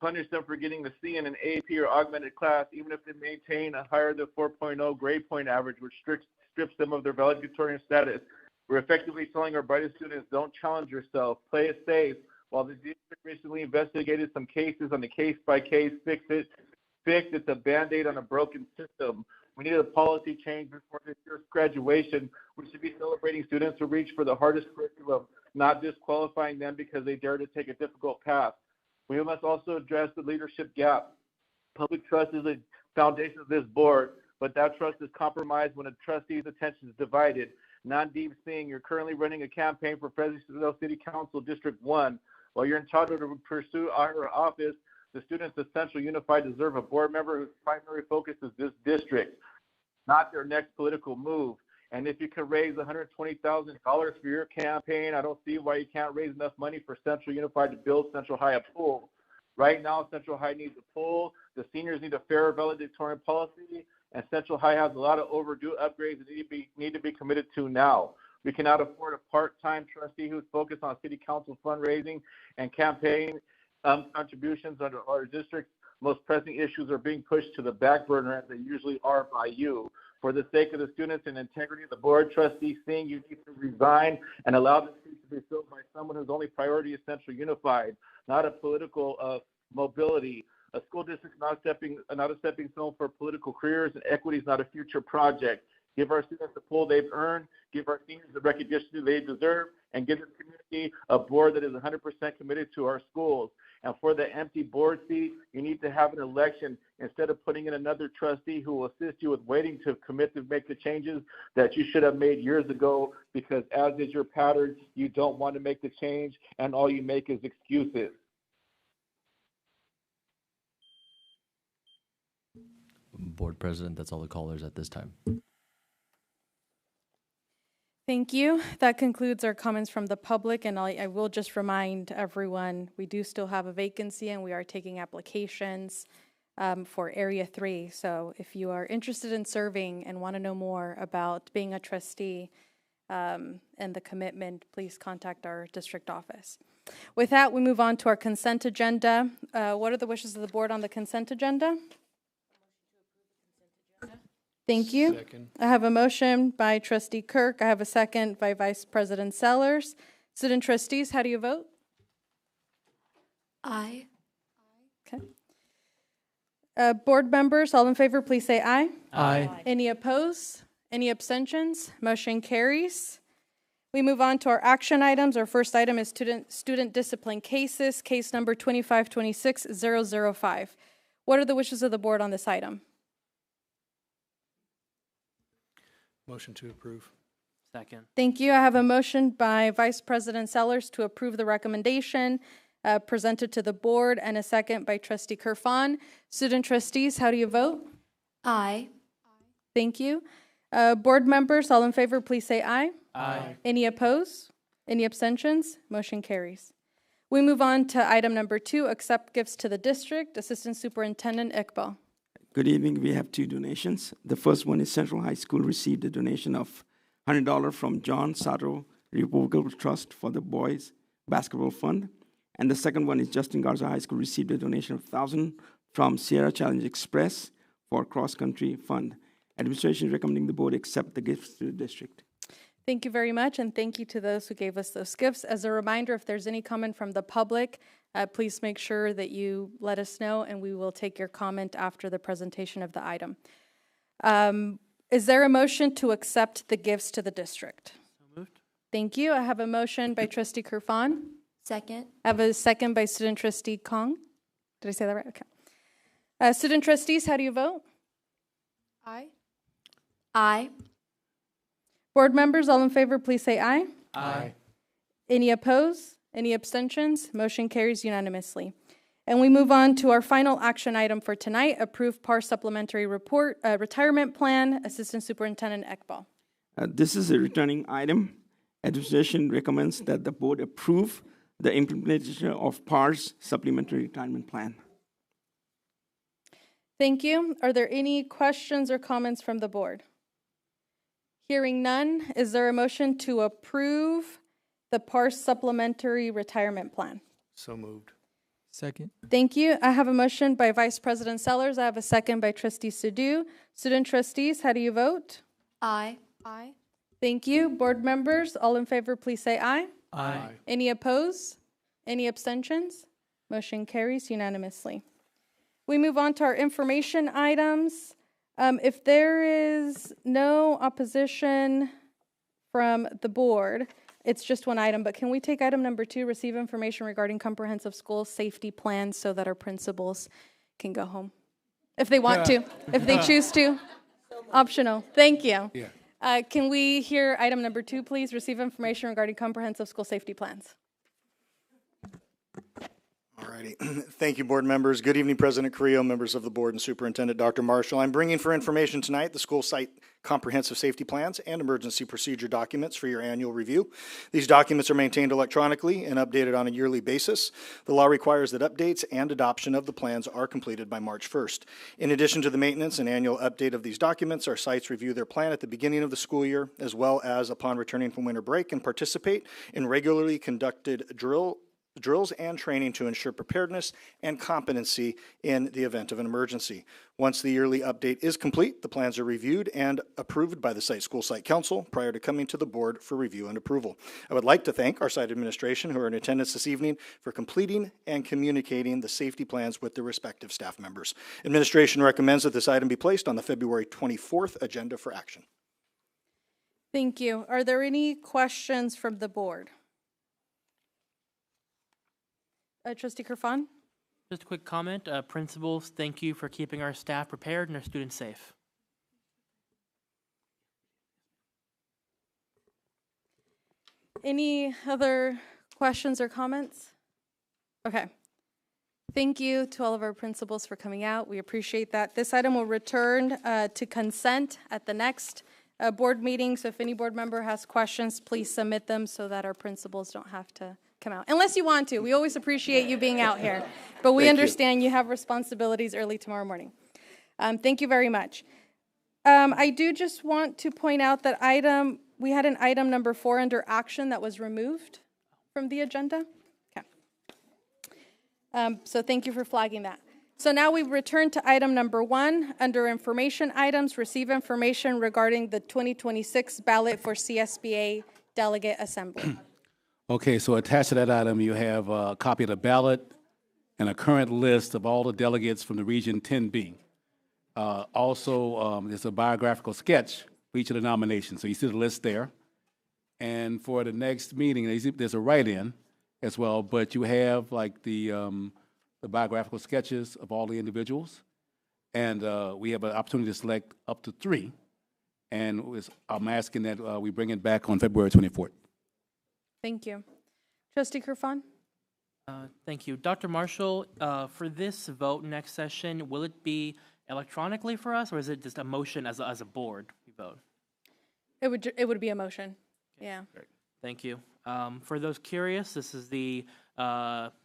punish them for getting the C in an AP or augmented class, even if they maintain a higher than 4.0 grade point average, which strips them of their valedictorian status. We're effectively telling our brightest students, don't challenge yourself, play it safe. While the district recently investigated some cases on a case-by-case it's a Band-Aid on a broken system. We need a policy change before this year's graduation. We should be celebrating students who reach for the hardest curriculum, not disqualifying them because they dare to take a difficult path. We must also address the leadership gap. Public trust is the foundation of this board, but that trust is compromised when a trustee's attention is divided. Nandeep Singh, you're currently running a campaign for Fresno City Council District 1. While you're entitled to pursue our office, the students of Central Unified deserve a board member whose primary focus is this district, not their next political move. And if you could raise $120,000 for your campaign, I don't see why you can't raise enough money for Central Unified to build Central High a pool. Right now, Central High needs a pool. The seniors need a fair valedictorian policy, and Central High has a lot of overdue upgrades that need to be committed to now. We cannot afford a part-time trustee who's focused on city council fundraising and campaign contributions under our district's most pressing issues are being pushed to the back burner, as they usually are by you. For the sake of the students and integrity of the board, trustee Singh, you need to resign and allow the seat to be filled by someone whose only priority is Central Unified, not a political mobility. A school district not a stepping stone for political careers, and equity is not a future project. Give our students the pull they've earned, give our seniors the recognition they deserve, and give the community a board that is 100% committed to our schools. And for the empty board seat, you need to have an election instead of putting in another trustee who will assist you with waiting to commit to make the changes that you should have made years ago, because as is your pattern, you don't want to make the change and all you make is excuses. Board President, that's all the callers at this time. Thank you. That concludes our comments from the public, and I will just remind everyone, we do still have a vacancy and we are taking applications for Area 3. So if you are interested in serving and want to know more about being a trustee and the commitment, please contact our district office. With that, we move on to our consent agenda. What are the wishes of the board on the consent agenda? Thank you. Second. I have a motion by Trustee Kirk. I have a second by Vice President Sellers. Student trustees, how do you vote? Aye. Okay. Board members, all in favor, please say aye. Aye. Any opposed? Any abstentions? Motion carries. We move on to our action items. Our first item is student discipline cases, case number 2526-005. What are the wishes of the board on this item? Motion to approve. Second. Thank you. I have a motion by Vice President Sellers to approve the recommendation presented to the board, and a second by Trustee Kerfan. Student trustees, how do you vote? Aye. Thank you. Board members, all in favor, please say aye. Aye. Any opposed? Any abstentions? Motion carries. We move on to item number 2, accept gifts to the district. Assistant Superintendent Iqbal. Good evening. We have 2 donations. The first one is Central High School received a donation of $100 from John Sato Revocable Trust for the Boys Basketball Fund. And the second one is Justin Garza High School received a donation of $1,000 from Sierra Challenge Express for Cross Country Fund. Administration is recommending the board accept the gifts to the district. Thank you very much, and thank you to those who gave us those gifts. As a reminder, if there's any comment from the public, please make sure that you let us know, and we will take your comment after the presentation of the item. Is there a motion to accept the gifts to the district? So moved. Thank you. I have a motion by Trustee Kerfan. Second. I have a second by Student Trustee Kong. Did I say that right? Okay. Student trustees, how do you vote? Aye. Aye. Board members, all in favor, please say aye. Aye. Any opposed? Any abstentions? Motion carries unanimously. And we move on to our final action item for tonight, approve PAR supplementary report, retirement plan, Assistant Superintendent Iqbal. This is a returning item. Administration recommends that the board approve the implementation of PAR's supplementary retirement plan. Thank you. Are there any questions or comments from the board? Hearing none, is there a motion to approve the PAR supplementary retirement plan? So moved. Second. Thank you. I have a motion by Vice President Sellers. I have a second by Trustee Sidhu. Student trustees, how do you vote? Aye. Aye. Thank you. Board members, all in favor, please say aye. Aye. Any opposed? Any abstentions? Motion carries unanimously. We move on to our information items. If there is no opposition from the board, it's just one item, but can we take item number 2, receive information regarding comprehensive school safety plans so that our principals can go home? If they want to, if they choose to. Optional. Thank you. Yeah. Can we hear item number 2, please? Receive information regarding comprehensive school safety plans. All righty. Thank you, board members. Good evening, President Carrillo, members of the board, and Superintendent Dr. Marshall. I'm bringing for information tonight the school site comprehensive safety plans and emergency procedure documents for your annual review. These documents are maintained electronically and updated on a yearly basis. The law requires that updates and adoption of the plans are completed by March 1st. In addition to the maintenance and annual update of these documents, our sites review their plan at the beginning of the school year, as well as upon returning from winter break, and participate in regularly conducted drills and training to ensure preparedness and competency in the event of an emergency. Once the yearly update is complete, the plans are reviewed and approved by the school site council prior to coming to the board for review and approval. I would like to thank our site administration who are in attendance this evening for completing and communicating the safety plans with their respective staff members. Administration recommends that this item be placed on the February 24th agenda for action. Thank you. Are there any questions from the board? Trustee Kerfan? Just a quick comment. Principals, thank you for keeping our staff prepared and our students safe. Any other questions or comments? Okay. Thank you to all of our principals for coming out. We appreciate that. This item will return to consent at the next board meeting. So if any board member has questions, please submit them so that our principals don't have to come out. Unless you want to. We always appreciate you being out here. But we understand you have responsibilities early tomorrow morning. Thank you very much. I do just want to point out that we had an item number 4 under action that was removed from the agenda. Okay. So thank you for flagging that. So now we return to item number 1 under information items, receive information regarding the 2026 ballot for CSBA Delegate Assembly. Okay, so attached to that item, you have a copy of the ballot and a current list of all the delegates from the Region 10B. Also, there's a biographical sketch for each of the nominations. So you see the list there. And for the next meeting, there's a write-in as well, but you have like the biographical sketches of all the individuals. And we have an opportunity to select up to 3. And I'm asking that we bring it back on February 24th. Thank you. Trustee Kerfan? Thank you. Dr. Marshall, for this vote next session, will it be electronically for us, or is it just a motion as a board we vote? It would be a motion. Okay. Yeah. Great. Thank you. For those curious, this is the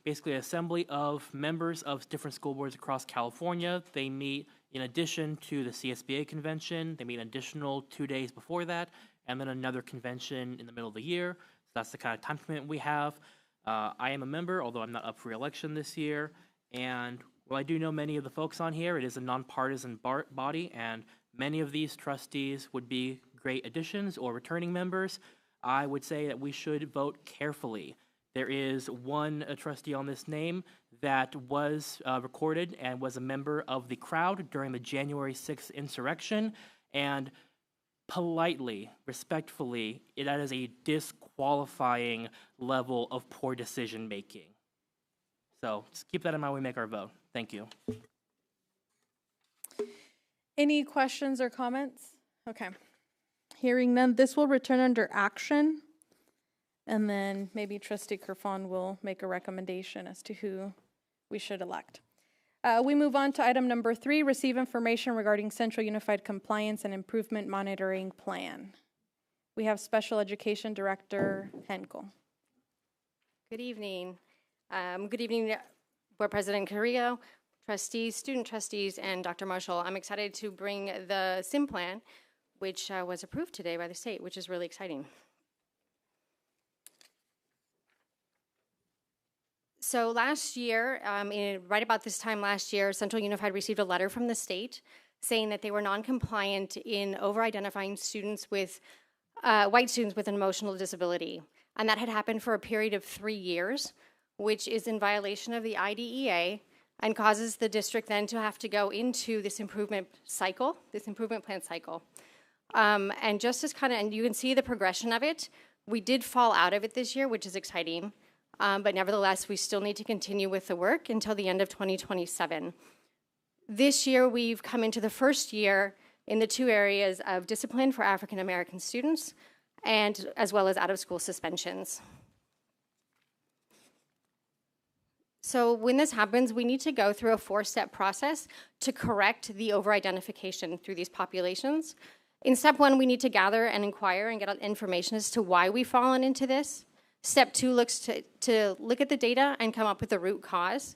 basically assembly of members of different school boards across California. They meet in addition to the CSBA convention. They meet an additional 2 days before that, and then another convention in the middle of the year. That's the kind of time commitment we have. I am a member, although I'm not up for re-election this year. And while I do know many of the folks on here, it is a nonpartisan body, and many of these trustees would be great additions or returning members. I would say that we should vote carefully. There is one trustee on this name that was recorded and was a member of the crowd during the January 6th insurrection, and politely, respectfully, that is a disqualifying level of poor decision making. So just keep that in mind when we make our vote. Thank you. Any questions or comments? Okay. Hearing none, this will return under action. And then maybe Trustee Kerfan will make a recommendation as to who we should elect. We move on to item number 3, receive information regarding Central Unified Compliance and Improvement Monitoring Plan. We have Special Education Director Henkel. Good evening. Good evening, Board President Carrillo, trustees, student trustees, and Dr. Marshall. I'm excited to bring the SIM plan, which was approved today by the state, which is really exciting. So last year, right about this time last year, Central Unified received a letter from the state saying that they were non-compliant in over-identifying students with, white students with an emotional disability. And that had happened for a period of 3 years, which is in violation of the IDEA and causes the district then to have to go into this improvement cycle, this improvement plan cycle. And just as and you can see the progression of it, we did fall out of it this year, which is exciting. But nevertheless, we still need to continue with the work until the end of 2027. This year, we've come into the first year in the 2 areas of discipline for African American students, and as well as out-of-school suspensions. So when this happens, we need to go through a 4-step process to correct the over-identification through these populations. In step 1, we need to gather and inquire and get information as to why we've fallen into this. Step 2 looks to look at the data and come up with the root cause.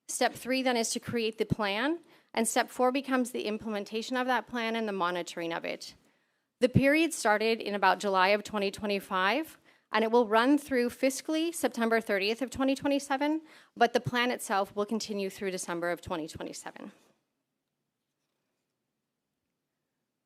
Step 3 then is to create the plan. And step 4 becomes the implementation of that plan and the monitoring of it. The period started in about July of 2025, and it will run through fiscally September 30th of 2027, but the plan itself will continue through December of 2027.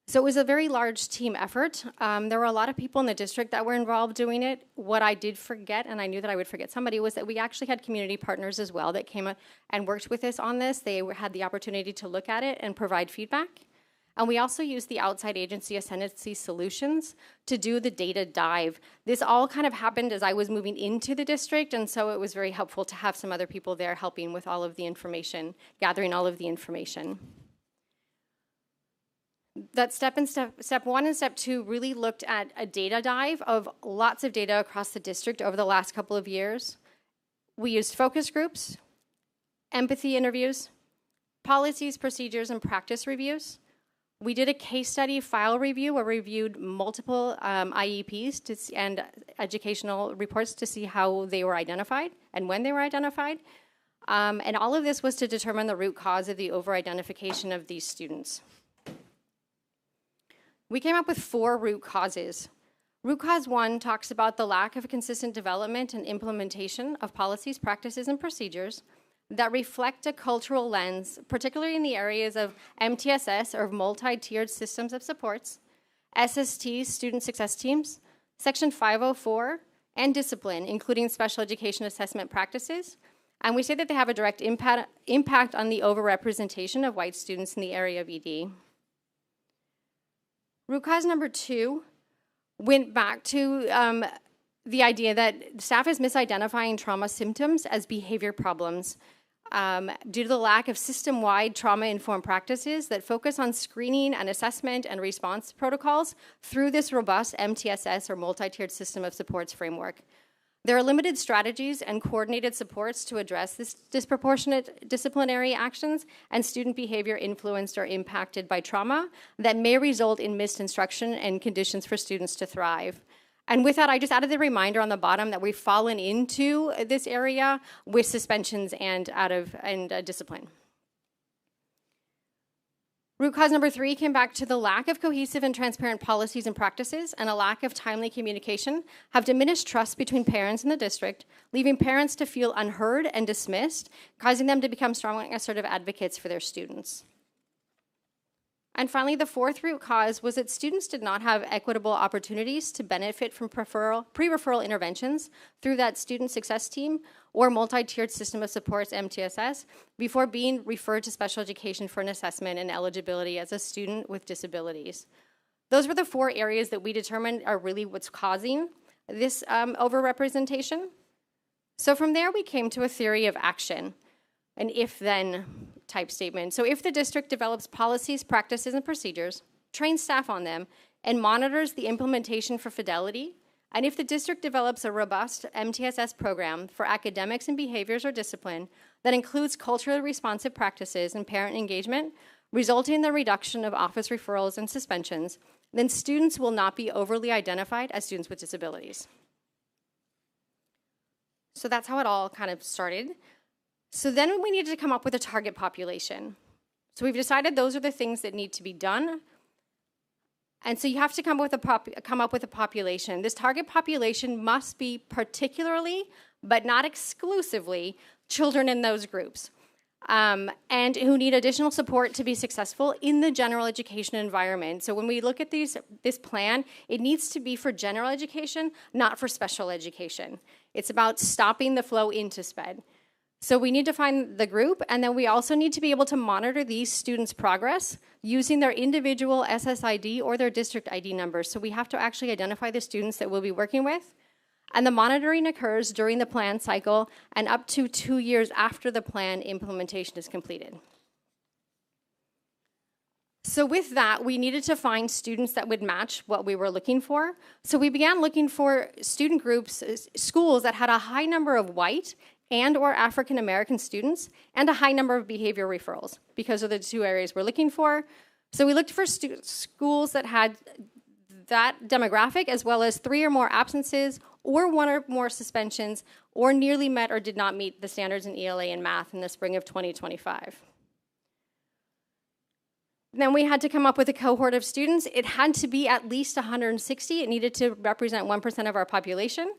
So it was a very large team effort. There were a lot of people in the district that were involved doing it. What I did forget, and I knew that I would forget somebody, was that we actually had community partners as well that came and worked with us on this. They had the opportunity to look at it and provide feedback. And we also used the outside agency Ascendancy Solutions to do the data dive. This all kind of happened as I was moving into the district, and so it was very helpful to have some other people there helping with all of the information, gathering all of the information. That step 1 and step 2 really looked at a data dive of lots of data across the district over the last couple of years. We used focus groups, empathy interviews, policies, procedures, and practice reviews. We did a case study file review where we reviewed multiple IEPs and educational reports to see how they were identified and when they were identified. And all of this was to determine the root cause of the over-identification of these students. We came up with 4 root causes. Root cause 1 talks about the lack of consistent development and implementation of policies, practices, and procedures that reflect a cultural lens, particularly in the areas of MTSS, or multi-tiered systems of supports, SSTs, student success teams, Section 504, and discipline, including special education assessment practices. And we say that they have a direct impact on the overrepresentation of white students in the area of ED. Root cause number 2 went back to the idea that staff is misidentifying trauma symptoms as behavior problems due to the lack of system-wide trauma-informed practices that focus on screening and assessment and response protocols through this robust MTSS, or multi-tiered system of supports framework. There are limited strategies and coordinated supports to address this disproportionate disciplinary actions and student behavior influenced or impacted by trauma that may result in missed instruction and conditions for students to thrive. And with that, I just added the reminder on the bottom that we've fallen into this area with suspensions and discipline. Root cause number 3 came back to the lack of cohesive and transparent policies and practices and a lack of timely communication have diminished trust between parents in the district, leaving parents to feel unheard and dismissed, causing them to become strong and assertive advocates for their students. And finally, the 4th root cause was that students did not have equitable opportunities to benefit from pre-referral interventions through that student success team or multi-tiered system of supports, MTSS, before being referred to special education for an assessment and eligibility as a student with disabilities. Those were the 4 areas that we determined are really what's causing this overrepresentation. So from there, we came to a theory of action, an if-then type statement. So if the district develops policies, practices, and procedures, trains staff on them, and monitors the implementation for fidelity, and if the district develops a robust MTSS program for academics and behaviors or discipline that includes culturally responsive practices and parent engagement, resulting in the reduction of office referrals and suspensions, then students will not be overly identified as students with disabilities. So that's how it all kind of started. So then we needed to come up with a target population. So we've decided those are the things that need to be done. And so you have to come up with a population. This target population must be particularly, but not exclusively, children in those groups, and who need additional support to be successful in the general education environment. So when we look at this plan, it needs to be for general education, not for special education. It's about stopping the flow into SPED. So we need to find the group, and then we also need to be able to monitor these students' progress using their individual SSID or their district ID numbers. So we have to actually identify the students that we'll be working with. And the monitoring occurs during the plan cycle and up to 2 years after the plan implementation is completed. So with that, we needed to find students that would match what we were looking for. So we began looking for student groups, schools that had a high number of white and or African American students, and a high number of behavior referrals, because of the two areas we're looking for. So we looked for schools that had that demographic, as well as 3 or more absences, or 1 or more suspensions, or nearly met or did not meet the standards in ELA and math in the spring of 2025. Then we had to come up with a cohort of students. It had to be at least 160. It needed to represent 1% of our population.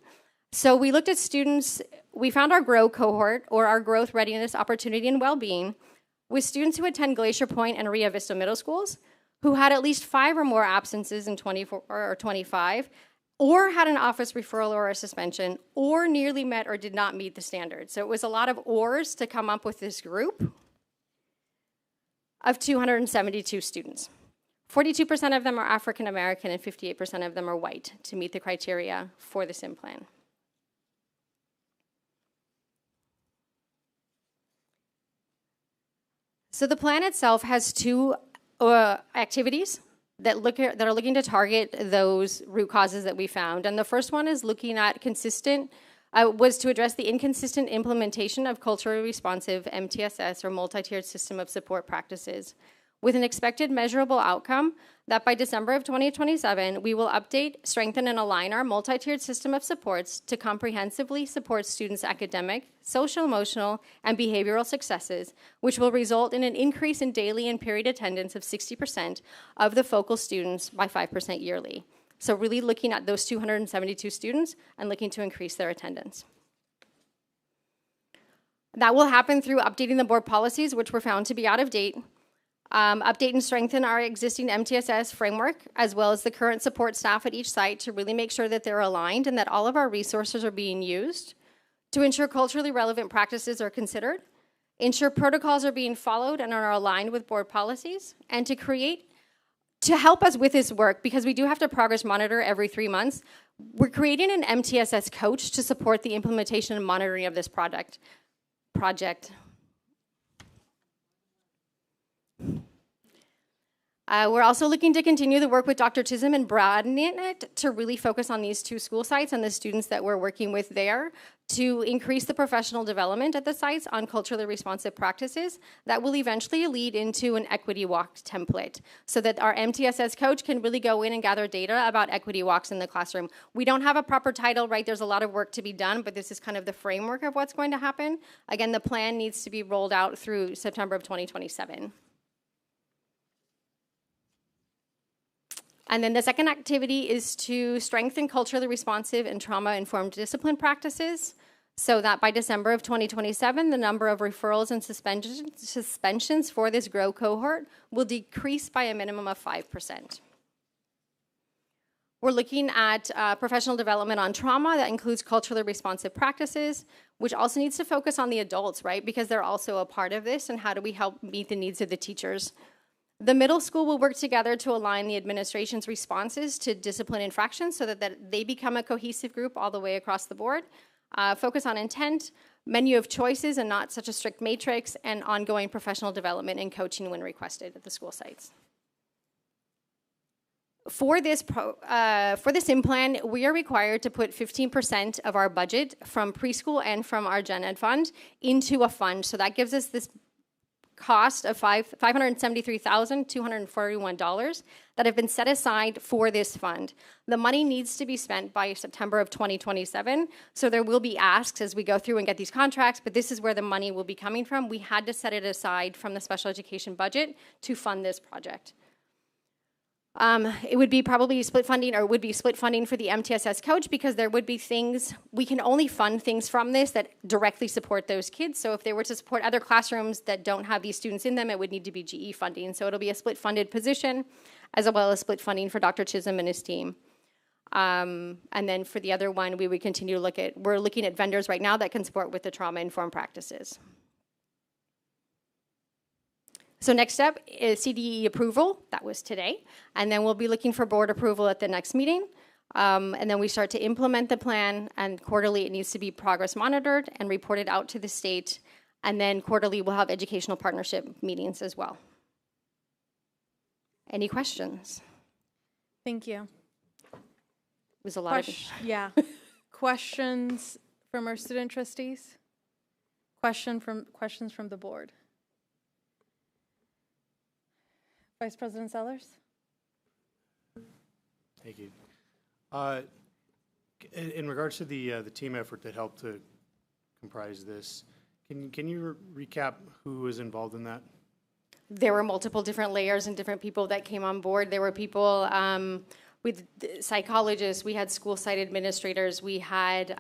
So we looked at students, we found our GROW cohort, or our Growth, Readiness, Opportunity, and Wellbeing, with students who attend Glacier Point and Rio Vista Middle Schools, who had at least 5 or more absences in 24 or 25, or had an office referral or a suspension, or nearly met or did not meet the standards. So it was a lot of ors to come up with this group of 272 students. 42% of them are African American and 58% of them are white to meet the criteria for the SIM plan. So the plan itself has 2 activities that are looking to target those root causes that we found. And the first one is looking at was to address the inconsistent implementation of culturally responsive MTSS, or multi-tiered system of support practices, with an expected measurable outcome that by December of 2027, we will update, strengthen, and align our multi-tiered system of supports to comprehensively support students' academic, social, emotional, and behavioral successes, which will result in an increase in daily and period attendance of 60% of the focal students by 5% yearly. So really looking at those 272 students and looking to increase their attendance. That will happen through updating the board policies, which were found to be out of date, update and strengthen our existing MTSS framework, as well as the current support staff at each site to really make sure that they're aligned and that all of our resources are being used, to ensure culturally relevant practices are considered, ensure protocols are being followed and are aligned with board policies, and to help us with this work, because we do have to progress monitor every 3 months, we're creating an MTSS coach to support the implementation and monitoring of this project. We're also looking to continue the work with Dr. Chisholm and broadening it to really focus on these 2 school sites and the students that we're working with there, to increase the professional development at the sites on culturally responsive practices that will eventually lead into an equity walk template, so that our MTSS coach can really go in and gather data about equity walks in the classroom. We don't have a proper title, right? There's a lot of work to be done, but this is kind of the framework of what's going to happen. Again, the plan needs to be rolled out through September of 2027. And then the second activity is to strengthen culturally responsive and trauma-informed discipline practices, so that by December of 2027, the number of referrals and suspensions for this GROW cohort will decrease by a minimum of 5%. We're looking at professional development on trauma that includes culturally responsive practices, which also needs to focus on the adults, right? Because they're also a part of this, and how do we help meet the needs of the teachers? The middle school will work together to align the administration's responses to discipline infractions so that they become a cohesive group all the way across the board. Focus on intent, menu of choices and not such a strict matrix, and ongoing professional development and coaching when requested at the school sites. For this SIM plan, we are required to put 15% of our budget from preschool and from our Gen Ed fund into a fund. So that gives us this cost of $573,241 that have been set aside for this fund. The money needs to be spent by September of 2027, so there will be asks as we go through and get these contracts, but this is where the money will be coming from. We had to set it aside from the special education budget to fund this project. It would be probably split funding, or would be split funding for the MTSS coach, because there would be things, we can only fund things from this that directly support those kids. So if they were to support other classrooms that don't have these students in them, it would need to be GE funding. So it'll be a split funded position, as well as split funding for Dr. Chisholm and his team. And then for the other one, we would continue to we're looking at vendors right now that can support with the trauma-informed practices. So next step is CDE approval. That was today. And then we'll be looking for board approval at the next meeting. And then we start to implement the plan, and quarterly it needs to be progress monitored and reported out to the state. And then quarterly we'll have educational partnership meetings as well. Any questions? Thank you. It was a lot of... Yeah. Questions from our student trustees? Questions from the board? Vice President Sellers? Thank you. In regards to the team effort that helped to comprise this, can you recap who was involved in that? There were multiple different layers and different people that came on board. There were people with psychologists, we had school site administrators, we had,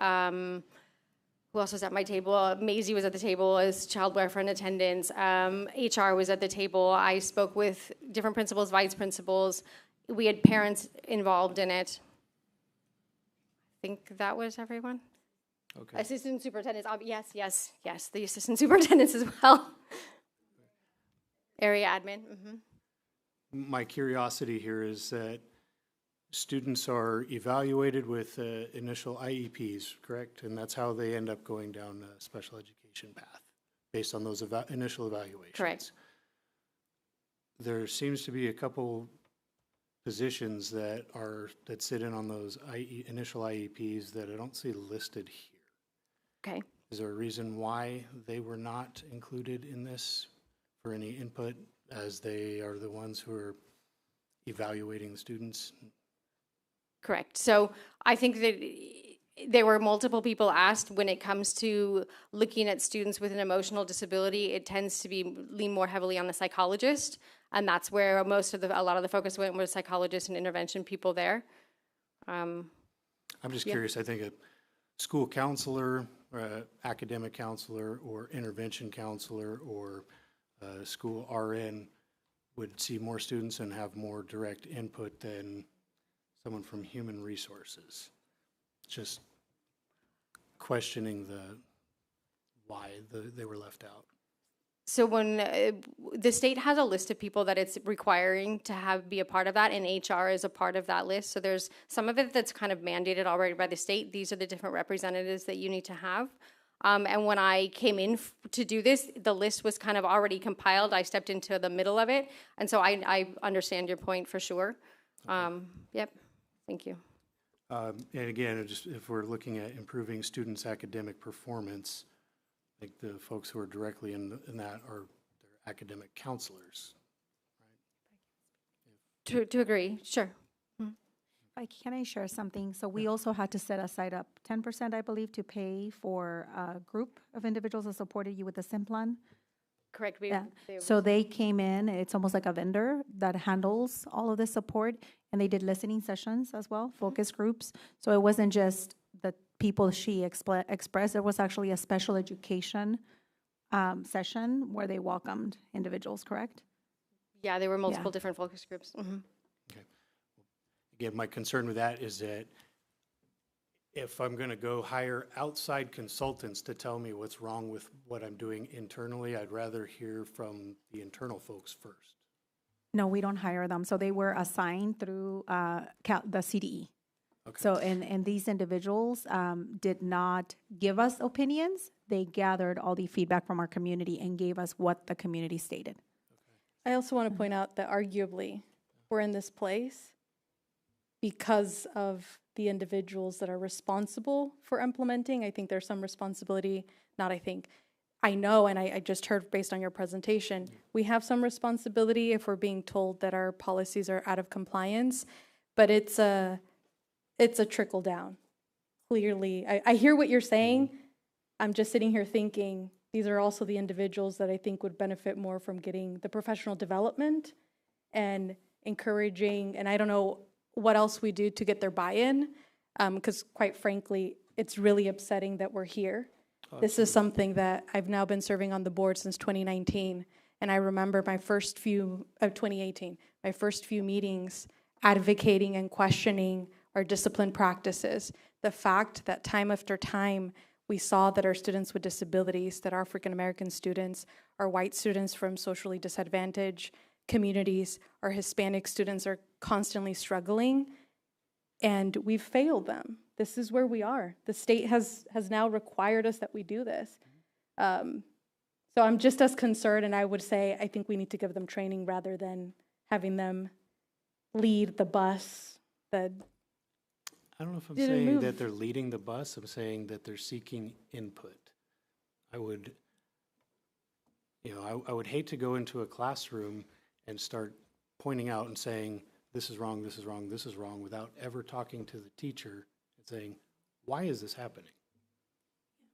who else was at my table? Maisie was at the table as child welfare and attendance. HR was at the table. I spoke with different principals, vice principals. We had parents involved in it. I think that was everyone. Okay. Assistant superintendents, yes, the assistant superintendents as well. Area admin. My curiosity here is that students are evaluated with initial IEPs, correct? And that's how they end up going down the special education path, based on those initial evaluations. Correct. There seems to be a couple positions that sit in on those initial IEPs that I don't see listed here. Okay. Is there a reason why they were not included in this for any input, as they are the ones who are evaluating the students? Correct. So I think that there were multiple people asked. When it comes to looking at students with an emotional disability, it tends to lean more heavily on the psychologist, and that's where a lot of the focus went, was psychologists and intervention people there. I'm just curious. I think a school counselor, academic counselor, or intervention counselor, or school RN would see more students and have more direct input than someone from human resources. Just questioning why they were left out. So when the state has a list of people that it's requiring to be a part of that, and HR is a part of that list. So there's some of it that's kind of mandated already by the state. These are the different representatives that you need to have. And when I came in to do this, the list was kind of already compiled. I stepped into the middle of it. And so I understand your point for sure. Yep. Thank you. And again, just if we're looking at improving students' academic performance, like the folks who are directly in that are their academic counselors, right? To agree, sure. Can I share something? So we also had to set aside up 10%, I believe, to pay for a group of individuals that supported you with the SIM plan. Correct. Yeah. So they came in, it's almost like a vendor that handles all of this support, and they did listening sessions as well, focus groups. So it wasn't just the people she expressed, there was actually a special education session where they welcomed individuals, correct? Yeah, there were multiple different focus groups. Okay. Again, my concern with that is that if I'm going to go hire outside consultants to tell me what's wrong with what I'm doing internally, I'd rather hear from the internal folks first. No, we don't hire them. So they were assigned through the CDE. Okay. So, and these individuals did not give us opinions. They gathered all the feedback from our community and gave us what the community stated. I also want to point out that arguably we're in this place because of the individuals that are responsible for implementing. I think there's some responsibility, I know, and I just heard based on your presentation, we have some responsibility if we're being told that our policies are out of compliance, but it's a trickle down. Clearly, I hear what you're saying. I'm just sitting here thinking these are also the individuals that I think would benefit more from getting the professional development and encouraging, and I don't know what else we do to get their buy-in, because quite frankly, it's really upsetting that we're here. This is something that I've now been serving on the board since 2019, and I remember my first few, 2018, my first few meetings advocating and questioning our discipline practices. The fact that time after time, we saw that our students with disabilities, that our African American students, our white students from socially disadvantaged communities, our Hispanic students are constantly struggling, and we've failed them. This is where we are. The state has now required us that we do this. So I'm just as concerned, and I would say I think we need to give them training rather than having them lead the bus. I don't know if I'm saying that they're leading the bus. I'm saying that they're seeking input. I would You know, I would hate to go into a classroom and start pointing out and saying, this is wrong, this is wrong, this is wrong, without ever talking to the teacher and saying, why is this happening?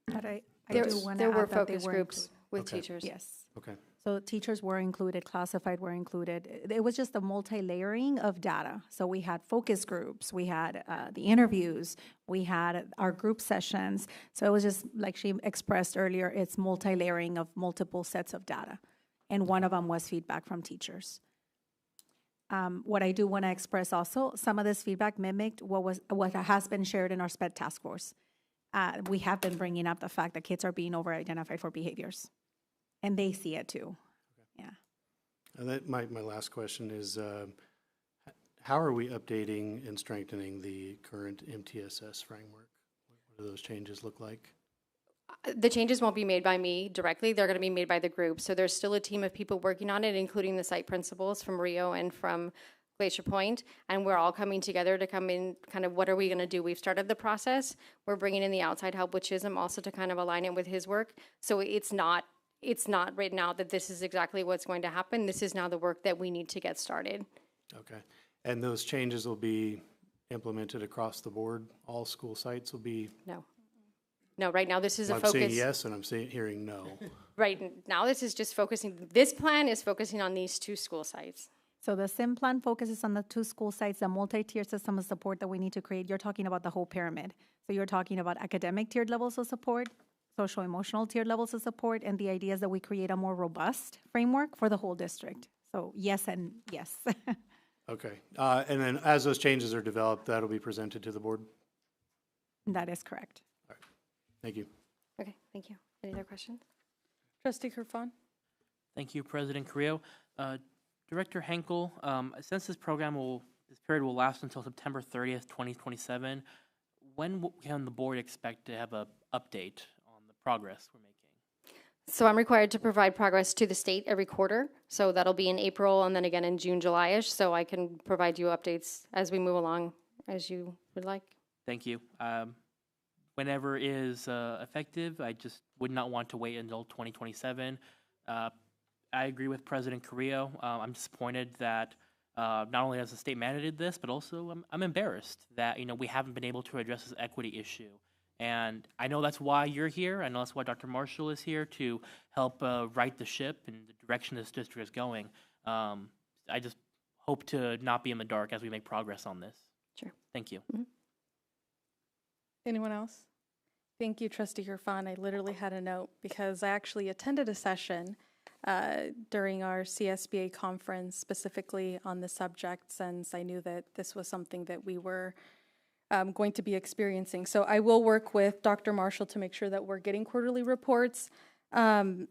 But I There, do want to there were add that they focus were groups included. with Okay. teachers. Yes. Okay. So teachers were included, classified were included. It was just a multi-layering of data. So we had focus groups, we had the interviews, we had our group sessions. So it was just, like she expressed earlier, it's multi-layering of multiple sets of data. And one of them was feedback from teachers. What I do want to express also, some of this feedback mimicked what has been shared in our SPED task force. We have been bringing up the fact that kids are being over-identified for behaviors. And they see it too. Yeah. My last question is, how are we updating and strengthening the current MTSS framework? What do those changes look like? The changes won't be made by me directly. They're going to be made by the group. So there's still a team of people working on it, including the site principals from Rio and from Glacier Point, and we're all coming together to come in kind of what are we going to do. We've started the process. We're bringing in the outside help with Chisholm also to kind of align it with his work. So it's not written out that this is exactly what's going to happen. This is now the work that we need to get started. Okay. And those changes will be implemented across the board? All school sites will be? No, right now this is a I'm focus. saying yes, and I'm hearing no. Right now this is just focusing, this plan is focusing on these 2 school sites. So the SIM plan focuses on the 2 school sites, the multi-tier system of support that we need to create. You're talking about the whole pyramid. So you're talking about academic tiered levels of support, social emotional tiered levels of support, and the idea is that we create a more robust framework for the whole district. So yes and yes. Okay. And then as those changes are developed, that'll be presented to the board? That is correct. All right. Thank you. Okay, thank you. Any other questions? Trustee Kerfan? Thank you, President Carrillo. Director Henkel, since this period will last until September 30th, 2027, when can the board expect to have an update on the progress we're making? So I'm required to provide progress to the state every quarter. So that'll be in April and then again in June, July-ish. So I can provide you updates as we move along as you would like. Thank you. Whenever is effective, I just would not want to wait until 2027. I agree with President Carrillo. I'm disappointed that not only has the state mandated this, but also I'm embarrassed that we haven't been able to address this equity issue. And I know that's why you're here. I know that's why Dr. Marshall is here to help right the ship in the direction this district is going. I just hope to not be in the dark as we make progress on this. Sure. Thank you. Mm-hmm. Anyone else? Thank you, Trustee Kerfan. I literally had a note because I actually attended a session during our CSBA conference specifically on the subject, since I knew that this was something that we were going to be experiencing. So I will work with Dr. Marshall to make sure that we're getting quarterly reports. I've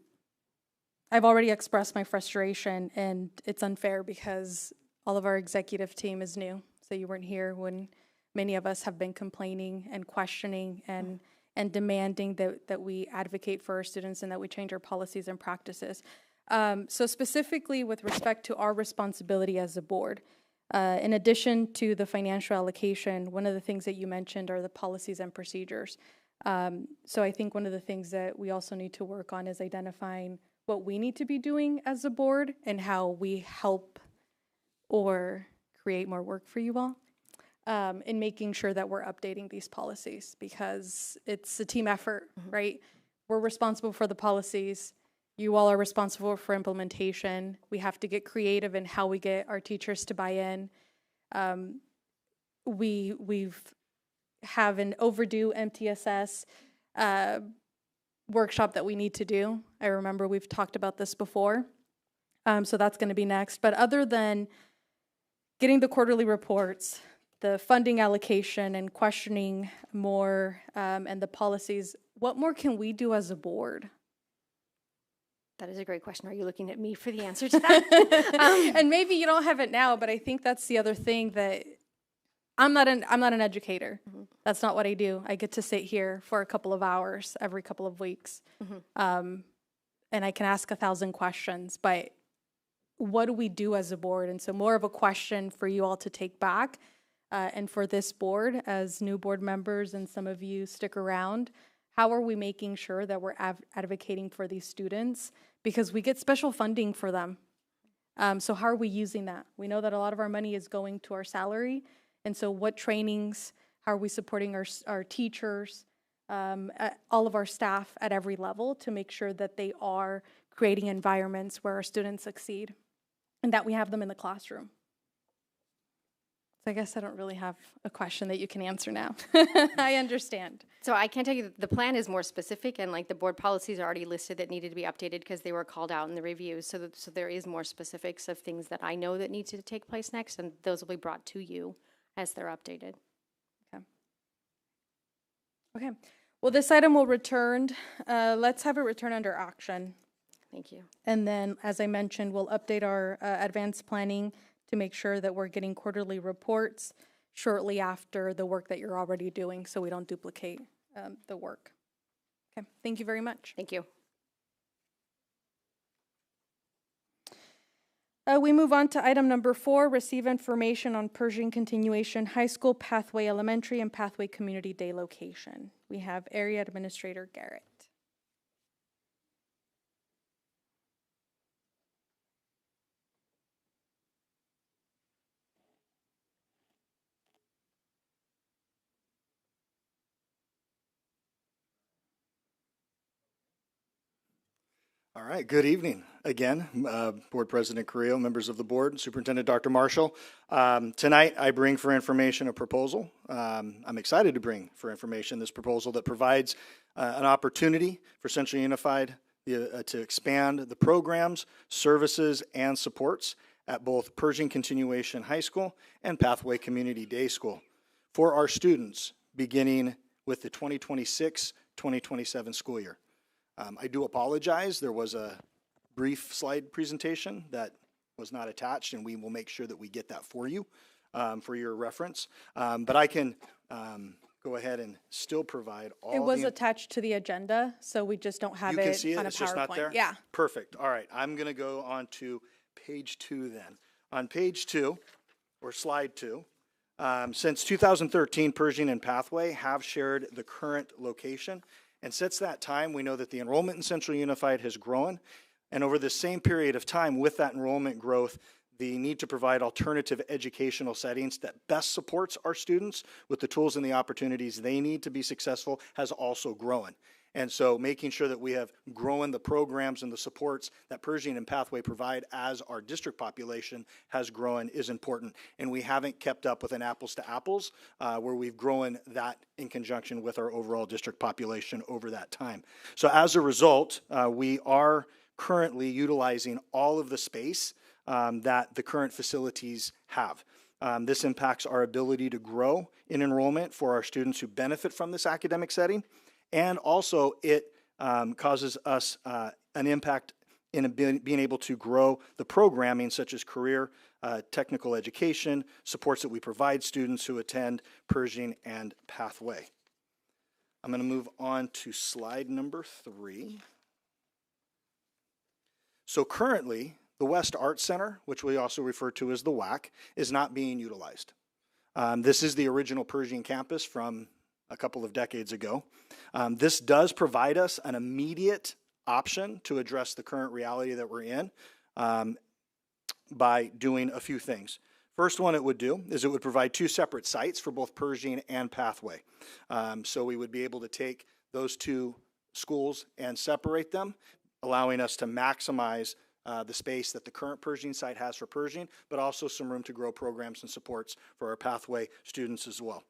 already expressed my frustration, and it's unfair because all of our executive team is new. So you weren't here when many of us have been complaining and questioning and demanding that we advocate for our students and that we change our policies and practices. So specifically with respect to our responsibility as a board, in addition to the financial allocation, one of the things that you mentioned are the policies and procedures. So I think one of the things that we also need to work on is identifying what we need to be doing as a board and how we help or create more work for you all. In making sure that we're updating these policies, because it's a team effort, right? We're responsible for the policies. You all are responsible for implementation. We have to get creative in how we get our teachers to buy in. We've have an overdue MTSS workshop that we need to do. I remember we've talked about this before. So that's going to be next. But other than getting the quarterly reports, the funding allocation and questioning more and the policies, what more can we do as a board? That is a great question. Are you looking at me for the answer to that? And maybe you don't have it now, but I think that's the other thing, that I'm not an educator. Mm-hmm. That's not what I do. I get to sit here for a couple of hours every couple of weeks. Mm-hmm. And I can ask 1,000 questions, but what do we do as a board? And so more of a question for you all to take back. And for this board, as new board members and some of you stick around, how are we making sure that we're advocating for these students? Because we get special funding for them. So how are we using that? We know that a lot of our money is going to our salary. And so what trainings, how are we supporting our teachers, all of our staff at every level to make sure that they are creating environments where our students succeed and that we have them in the classroom? So I guess I don't really have a question that you can answer now. I understand. So I can tell you that the plan is more specific, and like the board policies are already listed that needed to be updated because they were called out in the reviews. So there is more specifics of things that I know that need to take place next, and those will be brought to you as they're updated. Okay. Okay. Well, this item will return. Let's have it return under action. Thank you. And then, as I mentioned, we'll update our advanced planning to make sure that we're getting quarterly reports shortly after the work that you're already doing so we don't duplicate the work. Okay, thank you very much. Thank you. We move on to item number 4, receive information on Pershing Continuation High School Pathway Elementary and Pathway Community Day location. We have Area Administrator Garrett. All right, good evening again, Board President Carrillo, members of the board, Superintendent Dr. Marshall. Tonight I bring for information a proposal. I'm excited to bring for information this proposal that provides an opportunity for Central Unified to expand the programs, services, and supports at both Pershing Continuation High School and Pathway Community Day School for our students beginning with the 2026-2027 school year. I do apologize. There was a brief slide presentation that was not attached, and we will make sure that we get that for you for your reference. But I can go ahead and still provide all. It was attached to the agenda, so we just don't have you it can see it. on a It's PowerPoint. just not there? Yeah. Perfect. All right. I'm going to go on to page 2 then. On page 2, or slide 2, since 2013, Pershing and Pathway have shared the current location. And since that time, we know that the enrollment in Central Unified has grown. And over the same period of time, with that enrollment growth, the need to provide alternative educational settings that best supports our students with the tools and the opportunities they need to be successful has also grown. And so making sure that we have grown the programs and the supports that Pershing and Pathway provide as our district population has grown is important. And we haven't kept up with an apples to apples where we've grown that in conjunction with our overall district population over that time. So as a result, we are currently utilizing all of the space that the current facilities have. This impacts our ability to grow in enrollment for our students who benefit from this academic setting. And also it causes us an impact in being able to grow the programming such as career, technical education, supports that we provide students who attend Pershing and Pathway. I'm going to move on to slide number 3. So currently, the West Arts Center, which we also refer to as the WAC, is not being utilized. This is the original Pershing campus from a couple of decades ago. This does provide us an immediate option to address the current reality that we're in by doing a few things. First one it would do is it would provide 2 separate sites for both Pershing and Pathway. So we would be able to take those 2 schools and separate them, allowing us to maximize the space that the current Pershing site has for Pershing, but also some room to grow programs and supports for our Pathway students as well.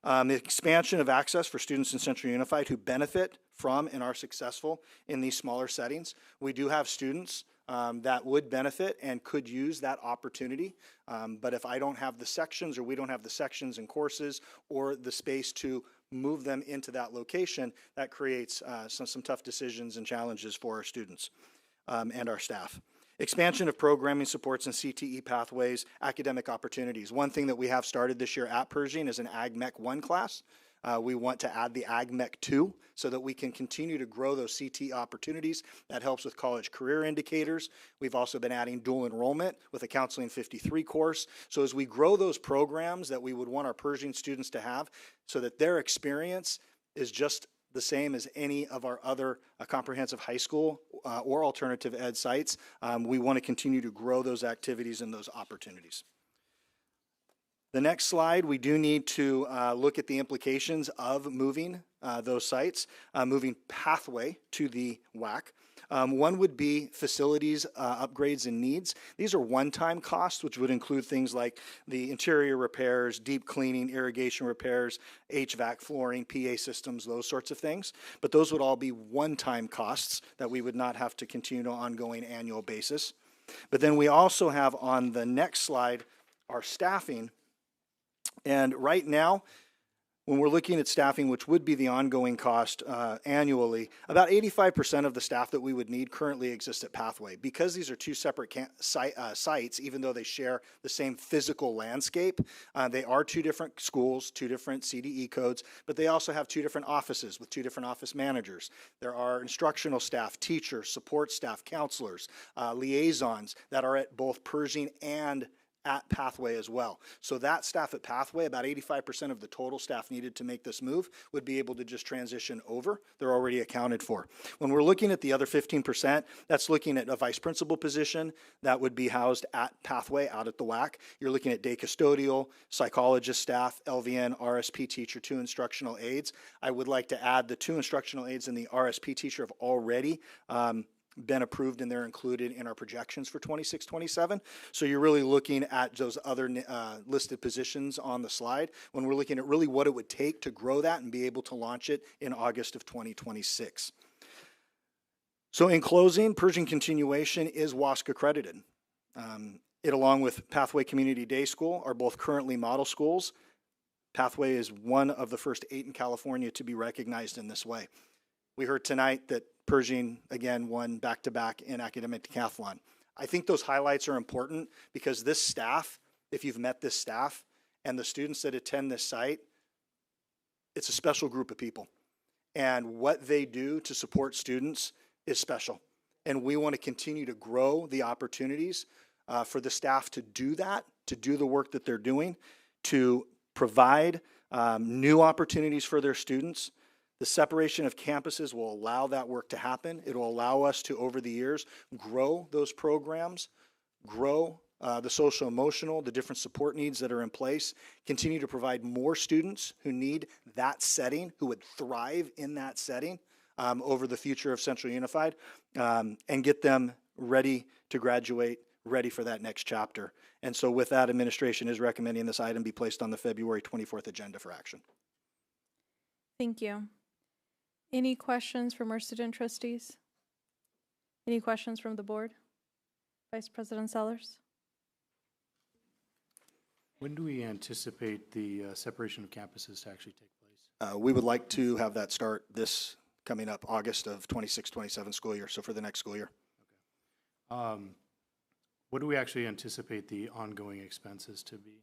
The expansion of access for students in Central Unified who benefit from and are successful in these smaller settings. We do have students that would benefit and could use that opportunity. But if I don't have the sections or we don't have the sections and courses or the space to move them into that location, that creates some tough decisions and challenges for our students and our staff. Expansion of programming supports and CTE pathways, academic opportunities. One thing that we have started this year at Pershing is an Ag Mech 1 class. We want to add the Ag Mech 2 so that we can continue to grow those CTE opportunities. That helps with college career indicators. We've also been adding dual enrollment with a Counseling 53 course. So as we grow those programs that we would want our Pershing students to have so that their experience is just the same as any of our other comprehensive high school or alternative ed sites. We want to continue to grow those activities and those opportunities. The next slide, we do need to look at the implications of moving those sites, moving pathway to the WAC. One would be facilities upgrades and needs. These are one-time costs, which would include things like the interior repairs, deep cleaning, irrigation repairs, HVAC, flooring, PA systems, those sorts of things. But those would all be one-time costs that we would not have to continue on an ongoing annual basis. But then we also have on the next slide our staffing. And right now, when we're looking at staffing, which would be the ongoing cost annually, about 85% of the staff that we would need currently exists at Pathway. Because these are two separate sites, even though they share the same physical landscape, they are two different schools, two different CDE codes, but they also have two different offices with two different office managers. There are instructional staff, teachers, support staff, counselors, liaisons that are at both Pershing and at Pathway as well. So that staff at Pathway, about 85% of the total staff needed to make this move would be able to just transition over. They're already accounted for. When we're looking at the other 15%, that's looking at a vice principal position that would be housed at Pathway out at the WAC. You're looking at day custodial, psychologist staff, LVN, RSP teacher, 2 instructional aides. I would like to add the 2 instructional aides and the RSP teacher have already been approved and they're included in our projections for 26-27. So you're really looking at those other listed positions on the slide when we're looking at really what it would take to grow that and be able to launch it in August of 2026. So in closing, Pershing Continuation is WASC accredited. It, along with Pathway Community Day School, are both currently model schools. Pathway is one of the first 8 in California to be recognized in this way. We heard tonight that Pershing, again, won back-to-back in academic decathlon. I think those highlights are important because this staff, if you've met this staff and the students that attend this site, it's a special group of people. And what they do to support students is special. And we want to continue to grow the opportunities for the staff to do that, to do the work that they're doing, to provide new opportunities for their students. The separation of campuses will allow that work to happen. It will allow us to, over the years, grow those programs, grow the social emotional, the different support needs that are in place, continue to provide more students who need that setting, who would thrive in that setting over the future of Central Unified, and get them ready to graduate, ready for that next chapter. And so with that, administration is recommending this item be placed on the February 24th agenda for action. Thank you. Any questions from our student trustees? Any questions from the board? Vice President Sellers? When do we anticipate the separation of campuses to actually take place? We would like to have that start this coming up August of 26-27 school year, so for the next school year. Okay. What do we actually anticipate the ongoing expenses to be?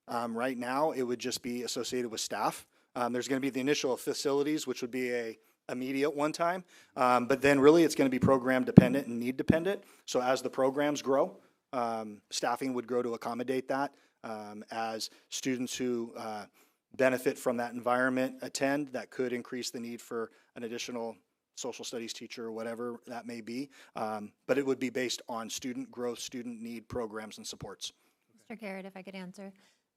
Right now, it would just be associated with staff. There's going to be the initial facilities, which would be a immediate one time, but then really it's going to be program dependent and need dependent. So as the programs grow, staffing would grow to accommodate that. As students who benefit from that environment attend, that could increase the need for an additional social studies teacher or whatever that may be. But it would be based on student growth, student need programs and supports. Mr. Garrett, if I could answer.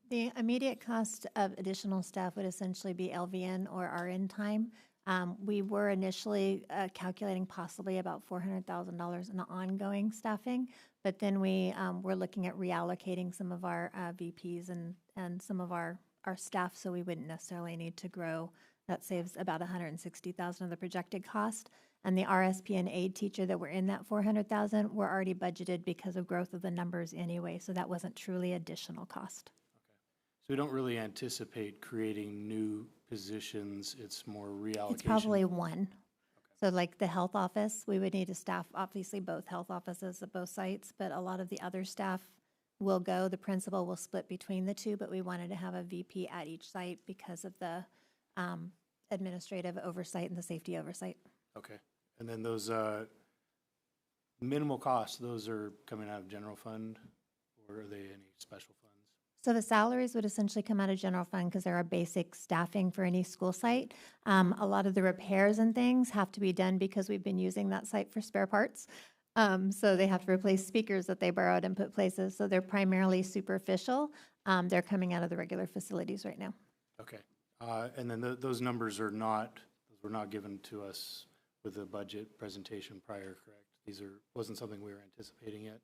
The immediate cost of additional staff would essentially be LVN or RN time. We were initially calculating possibly about $400,000 in ongoing staffing, but then we were looking at reallocating some of our VPs and some of our staff, so we wouldn't necessarily need to grow. That saves about $160,000 of the projected cost. And the RSP and aid teacher that were in that $400,000 were already budgeted because of growth of the numbers anyway, so that wasn't truly additional cost. So we don't really anticipate creating new positions, it's more reallocation? It's probably one. So like the health office, we would need to staff, obviously, both health offices at both sites, but a lot of the other staff will go. The principal will split between the two, but we wanted to have a VP at each site because of the administrative oversight and the safety oversight. Okay. And then those minimal costs, those are coming out of general fund, or are they any special funds? So the salaries would essentially come out of general fund because there are basic staffing for any school site. A lot of the repairs and things have to be done because we've been using that site for spare parts. So they have to replace speakers that they borrowed and put places. So they're primarily superficial. They're coming out of the regular facilities right now. Okay. And then those numbers were not given to us with the budget presentation prior, correct? Wasn't something we were anticipating yet?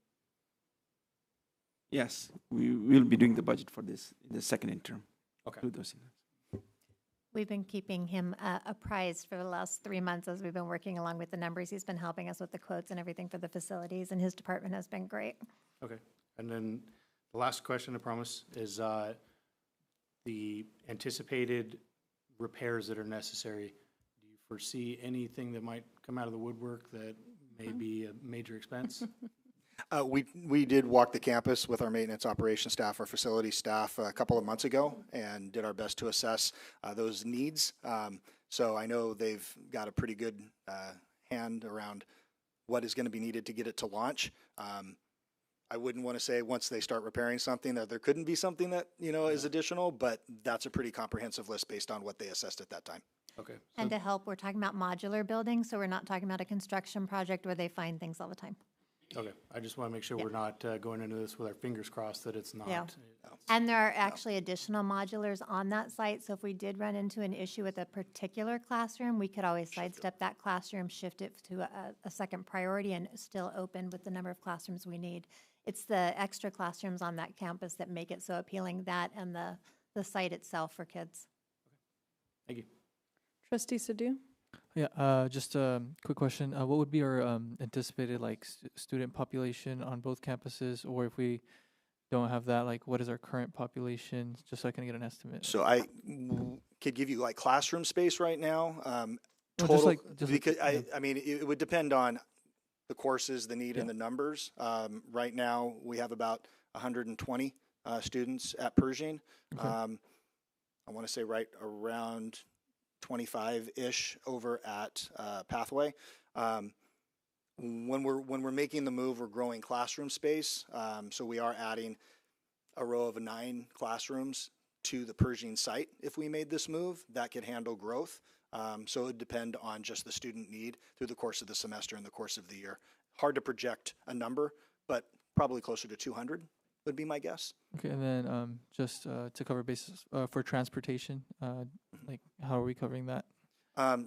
Yes, we will be doing the budget for this in the second interim. Okay. Through those things. We've been keeping him apprised for the last 3 months as we've been working along with the numbers. He's been helping us with the quotes and everything for the facilities, and his department has been great. Okay. And then the last question, I promise, is the anticipated repairs that are necessary. Do you foresee anything that might come out of the woodwork that may be a major expense? We did walk the campus with our maintenance operations staff, our facility staff, a couple of months ago, and did our best to assess those needs. So I know they've got a pretty good hand around what is going to be needed to get it to launch. I wouldn't want to say once they start repairing something that there couldn't be something that, is additional, but that's a pretty comprehensive list based on what they assessed at that time. Okay. And to help, we're talking about modular buildings, so we're not talking about a construction project where they find things all the time. Okay. I just want to make sure we're not going into this with our fingers crossed that it's not. Yeah. And there are actually additional modulars on that site, so if we did run into an issue with a particular classroom, we could always sidestep that classroom, shift it to a second priority, and still open with the number of classrooms we need. It's the extra classrooms on that campus that make it so appealing, that and the site itself for kids. Thank you. Trustee Sadhu? Yeah, just a quick question. What would be our anticipated student population on both campuses, or if we don't have that, what is our current population, just so I can get an estimate? So I could give you classroom space right now. Well, Because I mean, it would depend on the courses, the need, and the numbers. Right now, we have about 120 students at Pershing. Okay. I want to say right around 25-ish over at Pathway. When we're making the move, we're growing classroom space. So we are adding a row of 9 classrooms to the Pershing site. If we made this move, that could handle growth. So it would depend on just the student need through the course of the semester and the course of the year. Hard to project a number, but probably closer to 200 would be my guess. Okay, and then just to cover bases for transportation, how are we covering that?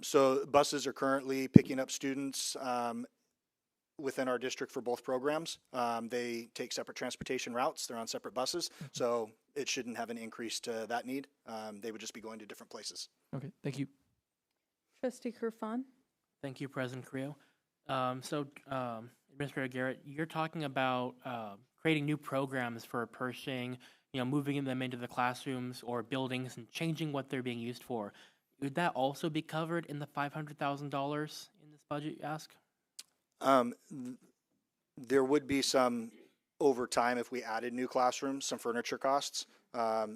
So buses are currently picking up students within our district for both programs. They take separate transportation routes. They're on separate buses, so it shouldn't have an increase to that need. They would just be going to different places. Okay, thank you. Trustee Kurfan? Thank you, President Carrillo. Administrator Garrett, you're talking about creating new programs for Pershing, moving them into the classrooms or buildings and changing what they're being used for. Would that also be covered in the $500,000 in this budget, you ask? There would be some over time if we added new classrooms, some furniture costs.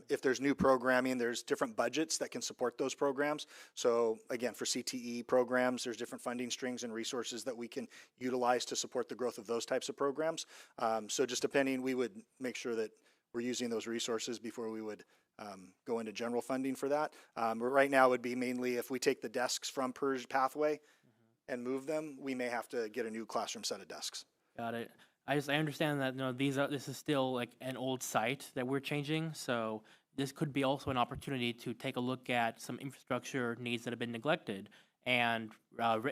If there's new programming, there's different budgets that can support those programs. So again, for CTE programs, there's different funding strings and resources that we can utilize to support the growth of those types of programs. So just depending, we would make sure that we're using those resources before we would go into general funding for that. But right now it would be mainly if we take the desks from Pathway and move them, we may have to get a new classroom set of desks. Got it. I understand that this is still an old site that we're changing, so this could be also an opportunity to take a look at some infrastructure needs that have been neglected and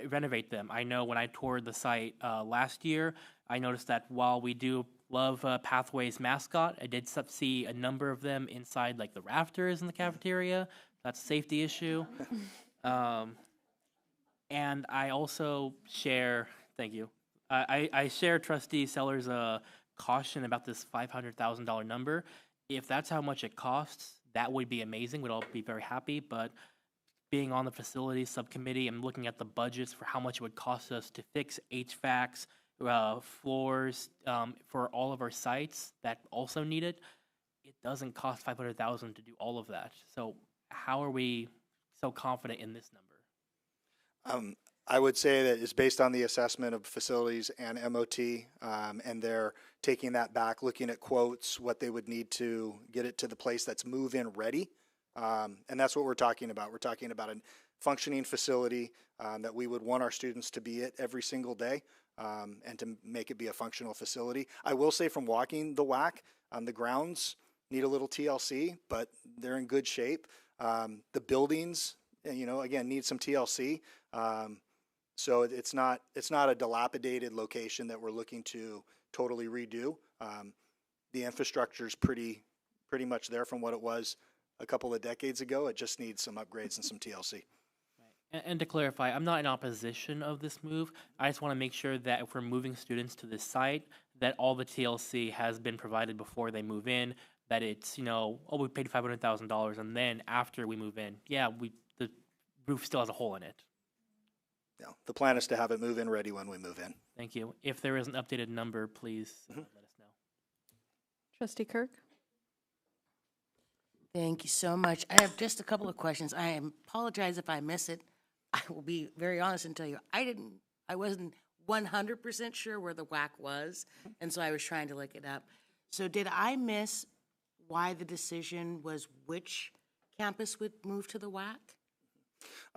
renovate them. I know when I toured the site last year, I noticed that while we do love Pathway's mascot, I did see a number of them inside the rafters in the cafeteria. That's a safety issue. And I also share, thank you. I share Trustee Sellers' caution about this $500,000 number. If that's how much it costs, that would be amazing. We'd all be very happy. But being on the facilities subcommittee and looking at the budgets for how much it would cost us to fix HVACs, floors for all of our sites that also need it, it doesn't cost $500,000 to do all of that. So how are we so confident in this number? I would say that it's based on the assessment of facilities and MOT, and they're taking that back, looking at quotes, what they would need to get it to the place that's move-in ready. And that's what we're talking about. We're talking about a functioning facility that we would want our students to be at every single day, and to make it be a functional facility. I will say from walking the WAC, the grounds need a little TLC, but they're in good shape. The buildings, again, need some TLC. So it's not a dilapidated location that we're looking to totally redo. The infrastructure is pretty much there from what it was a couple of decades ago. It just needs some upgrades and some TLC. And to clarify, I'm not in opposition of this move. I just want to make sure that if we're moving students to this site, that all the TLC has been provided before they move in, that it's, we paid $500,000, and then after we move in, the roof still has a hole in it. No, the plan is to have it move in ready when we move in. Thank you. If there is an updated number, please let us know. Trustee Kirk? Thank you so much. I have just a couple of questions. I apologize if I miss it. I will be very honest and tell you, I wasn't 100% sure where the WAC was, and so I was trying to look it up. So did I miss why the decision was which campus would move to the WAC?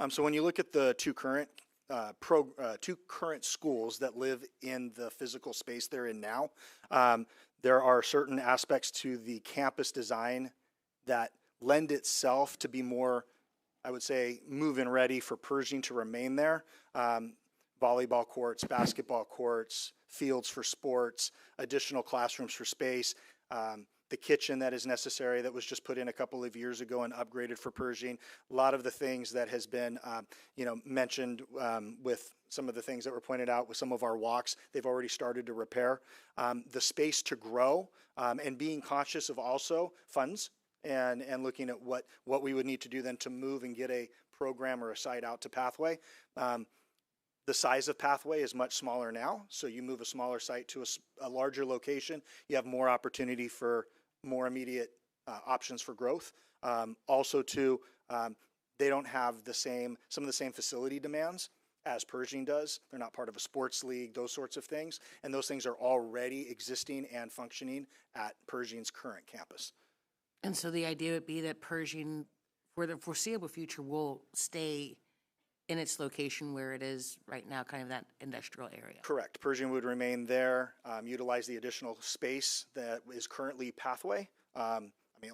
So when you look at the two current schools that live in the physical space they're in now, there are certain aspects to the campus design that lend itself to be more, I would say, move-in ready for Pershing to remain there. Volleyball courts, basketball courts, fields for sports, additional classrooms for space, the kitchen that is necessary that was just put in a couple of years ago and upgraded for Pershing. A lot of the things that has been, mentioned with some of the things that were pointed out with some of our walks, they've already started to repair. The space to grow, and being conscious of also funds and looking at what we would need to do then to move and get a program or a site out to Pathway. The size of Pathway is much smaller now, so you move a smaller site to a larger location, you have more opportunity for more immediate options for growth. Also, too, they don't have some of the same facility demands as Pershing does. They're not part of a sports league, those sorts of things, and those things are already existing and functioning at Pershing's current campus. And so the idea would be that Pershing, for the foreseeable future, will stay in its location where it is right now, kind of that industrial area. Correct. Pershing would remain there, utilize the additional space that is currently Pathway.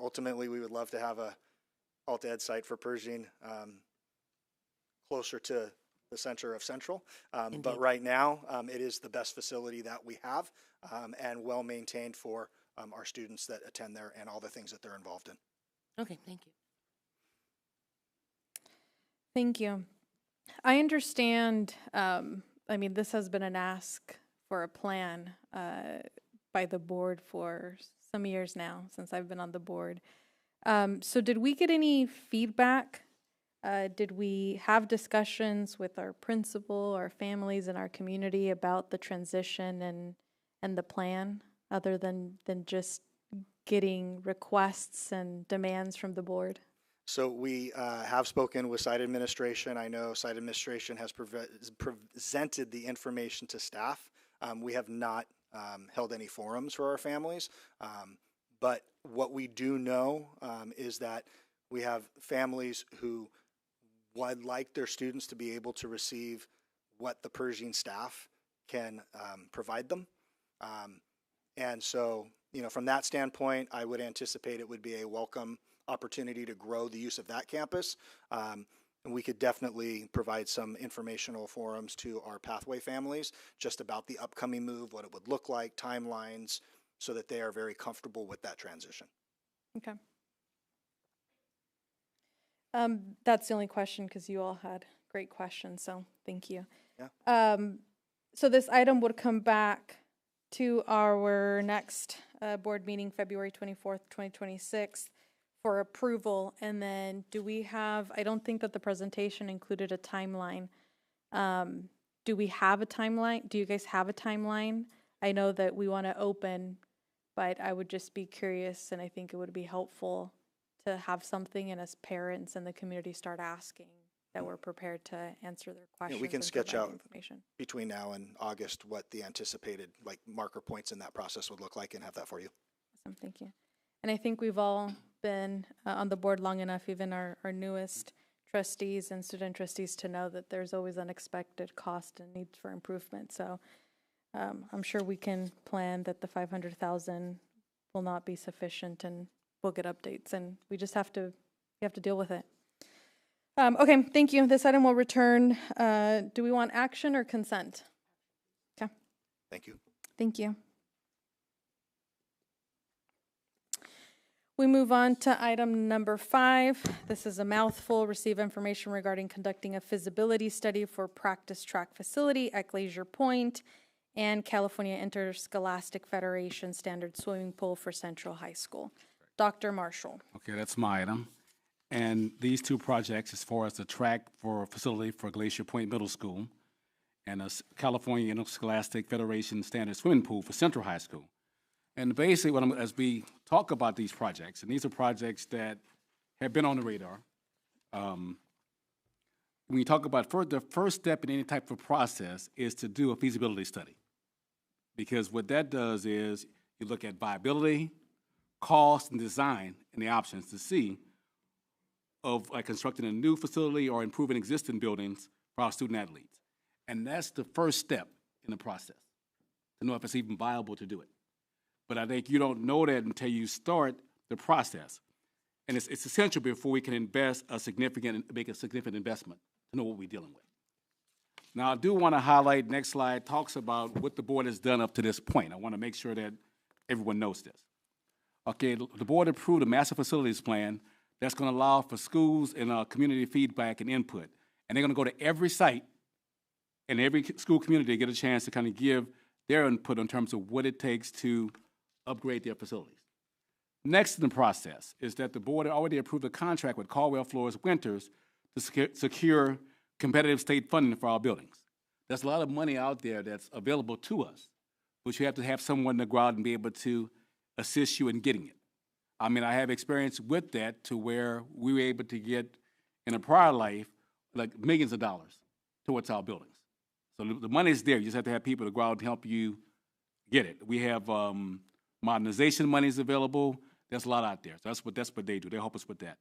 Ultimately, we would love to have a alt-ed site for Pershing closer to the center of Central. But right now, it is the best facility that we have, and well-maintained for our students that attend there and all the things that they're involved in. Okay, thank you. Thank you. I understand, this has been an ask for a plan by the board for some years now, since I've been on the board. So did we get any feedback? Did we have discussions with our principal, our families, and our community about the transition and the plan, other than just getting requests and demands from the board? So we have spoken with site administration. I know site administration has presented the information to staff. We have not held any forums for our families. But what we do know is that we have families who would like their students to be able to receive what the Pershing staff can provide them. And so, from that standpoint, I would anticipate it would be a welcome opportunity to grow the use of that campus. And we could definitely provide some informational forums to our Pathway families just about the upcoming move, what it would look like, timelines, so that they are very comfortable with that transition. Okay. That's the only question, because you all had great questions, so thank you. Yeah. So this item would come back to our next board meeting, February 24th, 2026, for approval. And then do we have, I don't think that the presentation included a timeline. Do we have a timeline? Do you guys have a timeline? I know that we want to open, but I would just be curious, and I think it would be helpful to have something, and as parents and the community start asking that we're prepared to answer their Yeah, questions. we can and sketch provide out information. between now and August what the anticipated, like, marker points in that process would look like and have that for you. Awesome, thank you. And I think we've all been on the board long enough, even our newest trustees and student trustees, to know that there's always unexpected cost and needs for improvement. So I'm sure we can plan that the 500,000 will not be sufficient, and we'll get updates, and we just have to deal with it. Okay, thank you. This item will return. Do we want action or consent? Okay. Thank you. Thank you. We move on to item number 5. This is a mouthful. Receive information regarding conducting a feasibility study for practice track facility at Glacier Point and California Interscholastic Federation standard swimming pool for Central High School. Dr. Marshall. Okay, that's my item. And these two projects, as far as the track for facility for Glacier Point Middle School and a California Interscholastic Federation standard swimming pool for Central High School. And basically, as we talk about these projects, and these are projects that have been on the radar, when you talk about the first step in any type of process is to do a feasibility study. Because what that does is you look at viability, cost, and design, and the options to see of like constructing a new facility or improving existing buildings for our student athletes. And that's the first step in the process, to know if it's even viable to do it. But I think you don't know that until you start the process. And it's essential before we can make a significant investment to know what we're dealing with. Now, I do want to highlight, next slide talks about what the board has done up to this point. I want to make sure that everyone knows this. Okay, the board approved a master facilities plan that's going to allow for schools and community feedback and input. And they're going to go to every site and every school community to get a chance to kind of give their input in terms of what it takes to upgrade their facilities. Next in the process is that the board already approved a contract with Caldwell Flores Winters to secure competitive state funding for our buildings. There's a lot of money out there that's available to us, but you have to have someone to go out and be able to assist you in getting it. I mean, I have experience with that to where we were able to get, in a prior life, like millions of dollars towards our buildings. So the money's there. You just have to have people to go out and help you get it. We have modernization monies available. There's a lot out there. So that's what they do. They help us with that.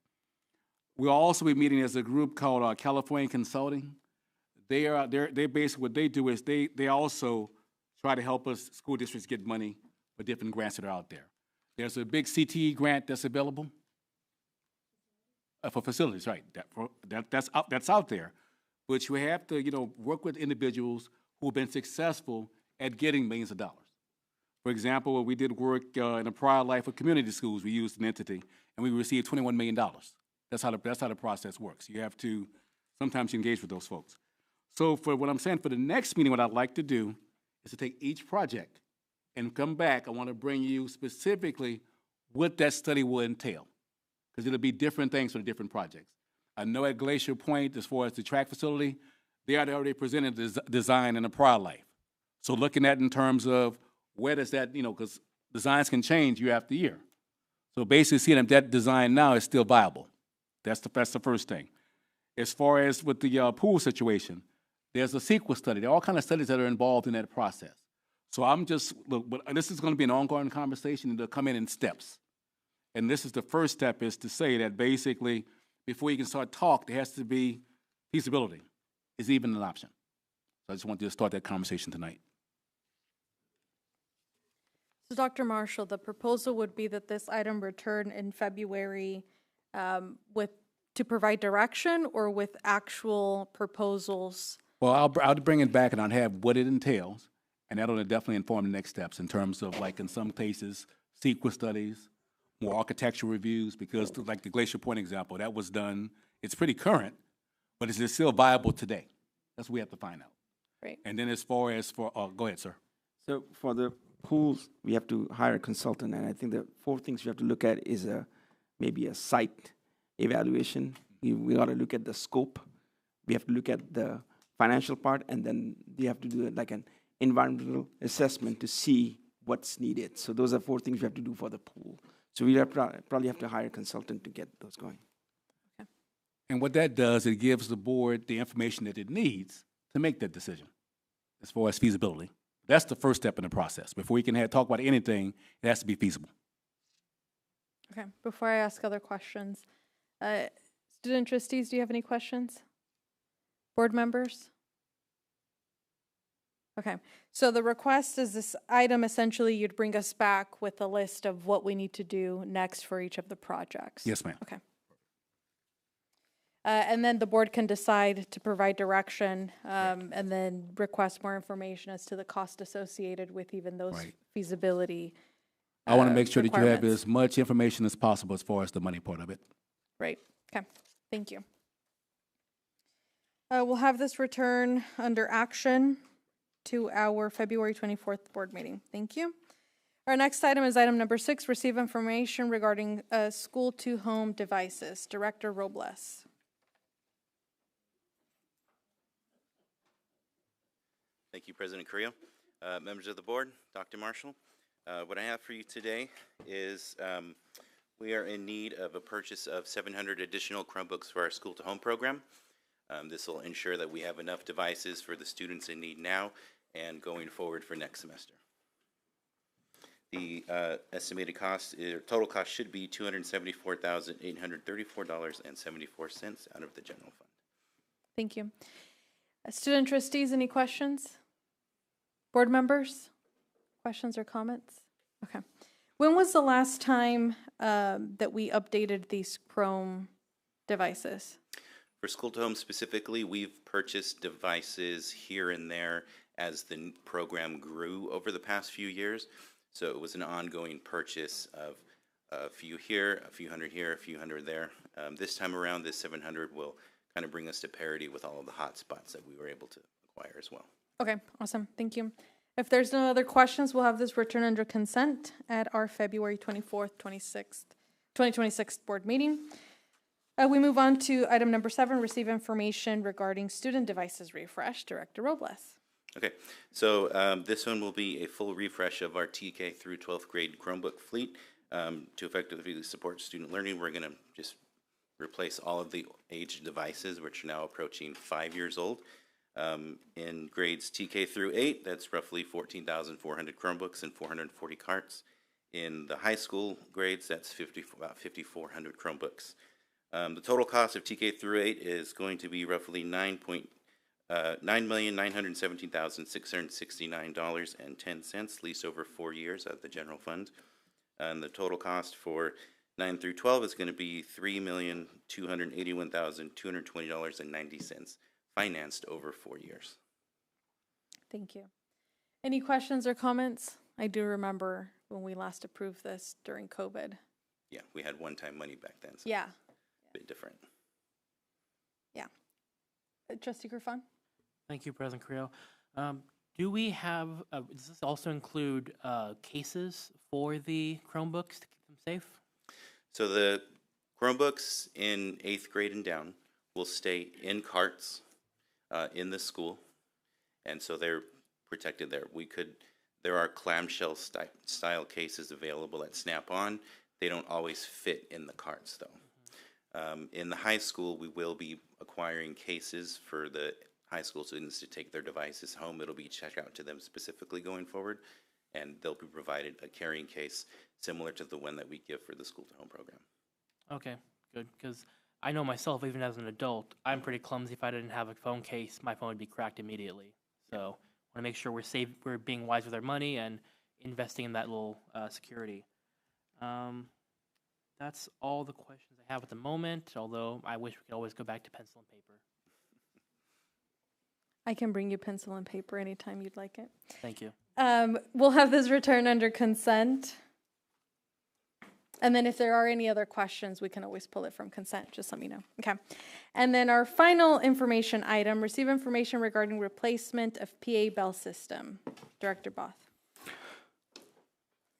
We'll also be meeting as a group called California Consulting. They basically, what they do is they also try to help us, school districts, get money for different grants that are out there. There's a big CTE grant that's available for facilities, right? That's out there. But you have to, work with individuals who have been successful at getting millions of dollars. For example, we did work in a prior life of community schools. We used an entity, and we received $21 million. That's how the process works. You have to sometimes engage with those folks. So for what I'm saying, for the next meeting, what I'd like to do is to take each project and come back. I want to bring you specifically what that study will entail, because it'll be different things for the different projects. I know at Glacier Point, as far as the track facility, they had already presented the design in a prior life. So looking at in terms of where does that, because designs can change year after year. So basically seeing if that design now is still viable. That's the first thing. As far as with the pool situation, there's a sequel study. There are all kinds of studies that are involved in that process. So this is going to be an ongoing conversation, and they'll come in steps. And this is the first step, is to say that basically, before you can start talk, there has to be feasibility is even an option. So I just wanted to start that conversation tonight. So Dr. Marshall, the proposal would be that this item return in February to provide direction, or with actual proposals? Well, I'll bring it back, and I'll have what it entails, and that'll definitely inform the next steps in terms of, like, in some cases, sequel studies, more architectural reviews, because like the Glacier Point example, that was done, it's pretty current, but is it still viable today? That's what we have to find out. Right. And then as far as go ahead, sir. So for the pools, we have to hire a consultant, and I think the 4 things we have to look at is maybe a site evaluation. We got to look at the scope. We have to look at the financial part, and then we have to do like an environmental assessment to see what's needed. So those are 4 things we have to do for the pool. So we probably have to hire a consultant to get those going. And what that does, it gives the board the information that it needs to make that decision as far as feasibility. That's the first step in the process. Before we can talk about anything, it has to be feasible. Okay, before I ask other questions, student trustees, do you have any questions? Board members? Okay, so the request is this item, essentially you'd bring us back with a list of what we need to do next for each of the projects. Yes, ma'am. Okay. And then the board can decide to provide direction, and then request more information as to the cost associated with even those Right. feasibility. I want to make sure that you have requirements. as much information as possible as far as the money part of it. Right, okay, thank you. We'll have this return under action to our February 24th board meeting. Thank you. Our next item is item number 6, receive information regarding school-to-home devices. Director Robles. Thank you, President Carrillo. Members of the board, Dr. Marshall. What I have for you today is we are in need of a purchase of 700 additional Chromebooks for our school-to-home program. This will ensure that we have enough devices for the students in need now and going forward for next semester. The estimated cost, total cost should be $274,834.74 out of the general fund. Thank you. Student trustees, any questions? Board members? Questions or comments? Okay. When was the last time that we updated these Chrome devices? For school to home specifically, we've purchased devices here and there as the program grew over the past few years. So it was an ongoing purchase of a few here, a few hundred here, a few hundred there. This time around, this 700 will kind of bring us to parity with all of the hotspots that we were able to acquire as well. Okay, awesome. Thank you. If there's no other questions, we'll have this return under consent at our February 24th, 2026 board meeting. We move on to item number 7, receive information regarding student devices refresh. Director Robles. Okay, so this one will be a full refresh of our TK through 12th grade Chromebook fleet. To effectively support student learning, we're going to just replace all of the aged devices, which are now approaching 5 years old. In grades TK through 8, that's roughly 14,400 Chromebooks and 440 carts. In the high school grades, that's about 5,400 Chromebooks. The total cost of TK through 8 is going to be roughly $9,917,669.10, leased over 4 years out of the general fund. And the total cost for 9 through 12 is going to be $3,281,220.90, financed over 4 years. Thank you. Any questions or comments? I do remember when we last approved this during COVID. Yeah, we had one-time money back then, so Yeah. a bit different. Yeah. Trustee Griffon? Thank you, President Carrillo. Do we have, does this also include cases for the Chromebooks to keep them safe? So the Chromebooks in 8th grade and down will stay in carts in the school, and so they're protected there. There are clamshell style cases available at Snap-on. They don't always fit in the carts, though. In the high school, we will be acquiring cases for the high school students to take their devices home. It'll be checked out to them specifically going forward, and they'll be provided a carrying case similar to the one that we give for the school-to-home program. Okay, good, because I know myself, even as an adult, I'm pretty clumsy. If I didn't have a phone case, my phone would be cracked immediately. So I want to make sure we're being wise with our money and investing in that little security. That's all the questions I have at the moment, although I wish we could always go back to pencil and paper. I can bring you pencil and paper anytime you'd like it. Thank you. We'll have this return under consent. And then if there are any other questions, we can always pull it from consent. Just let me know. Okay. And then our final information item, receive information regarding replacement of PA bell system. Director Both.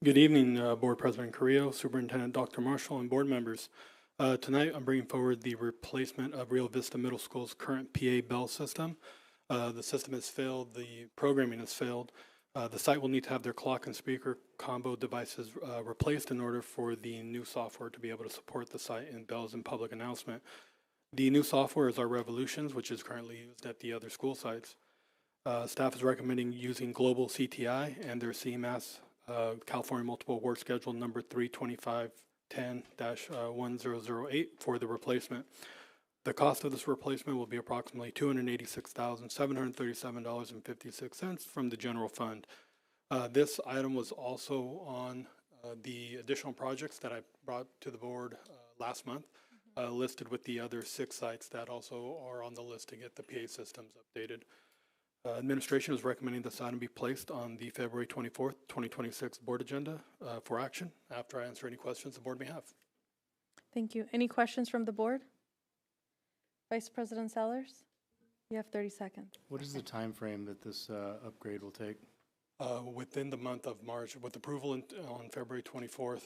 Good evening, Board President Carrillo, Superintendent Dr. Marshall, and board members. Tonight, I'm bringing forward the replacement of Rio Vista Middle School's current PA bell system. The system has failed. The programming has failed. The site will need to have their clock and speaker combo devices replaced in order for the new software to be able to support the site and bells and public announcement. The new software is our Revolutions, which is currently used at the other school sites. Staff is recommending using Global CTI and their CMAS, California Multiple Award Schedule number 32510-1008 for the replacement. The cost of this replacement will be approximately $286,737.56 from the general fund. This item was also on the additional projects that I brought to the board last month, listed with the other 6 sites that also are on the list to get the PA systems updated. Administration is recommending this item be placed on the February 24th, 2026 board agenda for action after I answer any questions the board may have. Thank you. Any questions from the board? Vice President Sellers, you have 30 seconds. What is the time frame that this upgrade will take? Within the month of March, with approval on February 24th,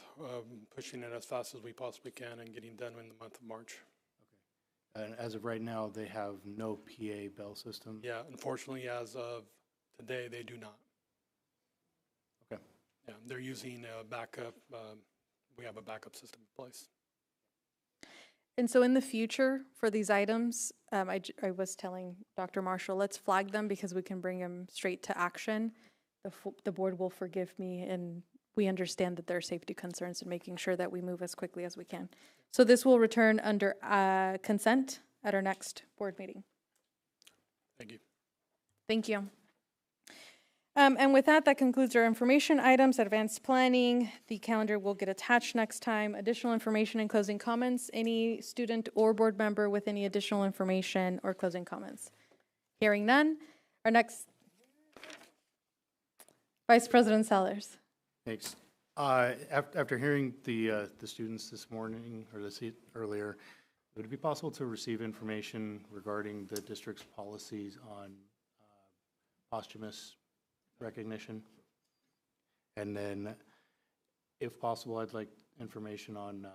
pushing it as fast as we possibly can and getting done in the month of March. And as of right now, they have no PA bell system? Yeah, unfortunately, as of today, they do not. Okay. Yeah, they're using a backup. We have a backup system in place. And so in the future, for these items, I was telling Dr. Marshall, let's flag them because we can bring them straight to action. The board will forgive me, and we understand that there are safety concerns in making sure that we move as quickly as we can. So this will return under consent at our next board meeting. Thank you. Thank you. And with that, that concludes our information items, advanced planning. The calendar will get attached next time. Additional information and closing comments. Any student or board member with any additional information or closing comments? Hearing none. Our next, Vice President Sellers. Thanks. After hearing the students this morning or earlier, would it be possible to receive information regarding the district's policies on posthumous recognition? And then, if possible, I'd like information on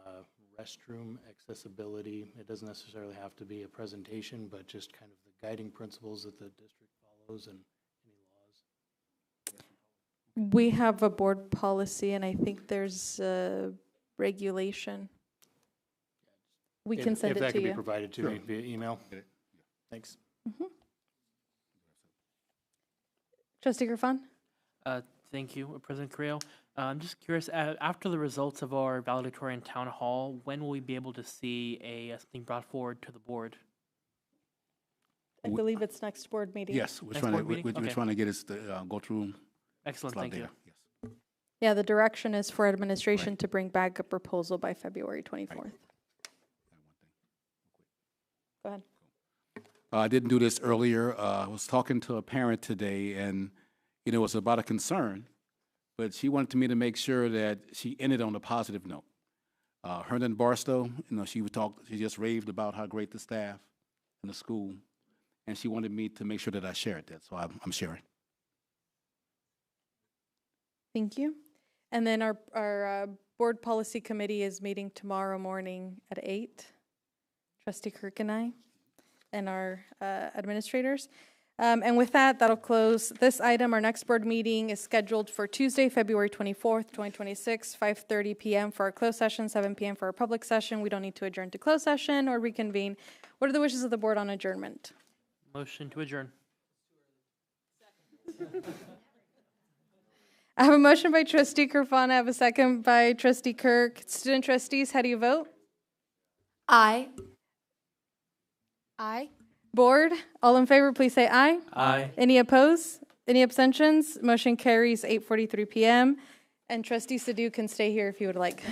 restroom accessibility. It doesn't necessarily have to be a presentation, but just kind of the guiding principles that the district follows and any laws. We have a board policy, and I think there's a regulation. We can send it to you. If that could be provided to me via email. Thanks. Trustee Griffon? Thank you, President Carrillo. I'm just curious, after the results of our valedictorian town hall, when will we be able to see something brought forward to the board? I believe it's next board meeting. Yes, we're trying to get us to go through. Excellent, thank you. Yes. Yeah, the direction is for administration to bring back a proposal by February 24th. Right. Go ahead. I didn't do this earlier. I was talking to a parent today, and it was about a concern, but she wanted me to make sure that she ended on a positive note. Hernan Barstow, she just raved about how great the staff in the school, and she wanted me to make sure that I shared that, so I'm sharing. Thank you. And then our board policy committee is meeting tomorrow morning at 8. Trustee Kirk and I, and our administrators. And with that, that'll close this item. Our next board meeting is scheduled for Tuesday, February 24th, 2026, 5:30 p.m. for our closed session, 7 p.m. for our public session. We don't need to adjourn to closed session or reconvene. What are the wishes of the board on adjournment? Motion to adjourn. I have a motion by Trustee Kerfana. I have a second by Trustee Kirk. Student trustees, how do you vote? Aye. Aye. Board, all in favor, please say aye. Aye. Any opposed? Any abstentions? Motion carries 8:43 p.m. And Trustee Sadhu can stay here if you would like.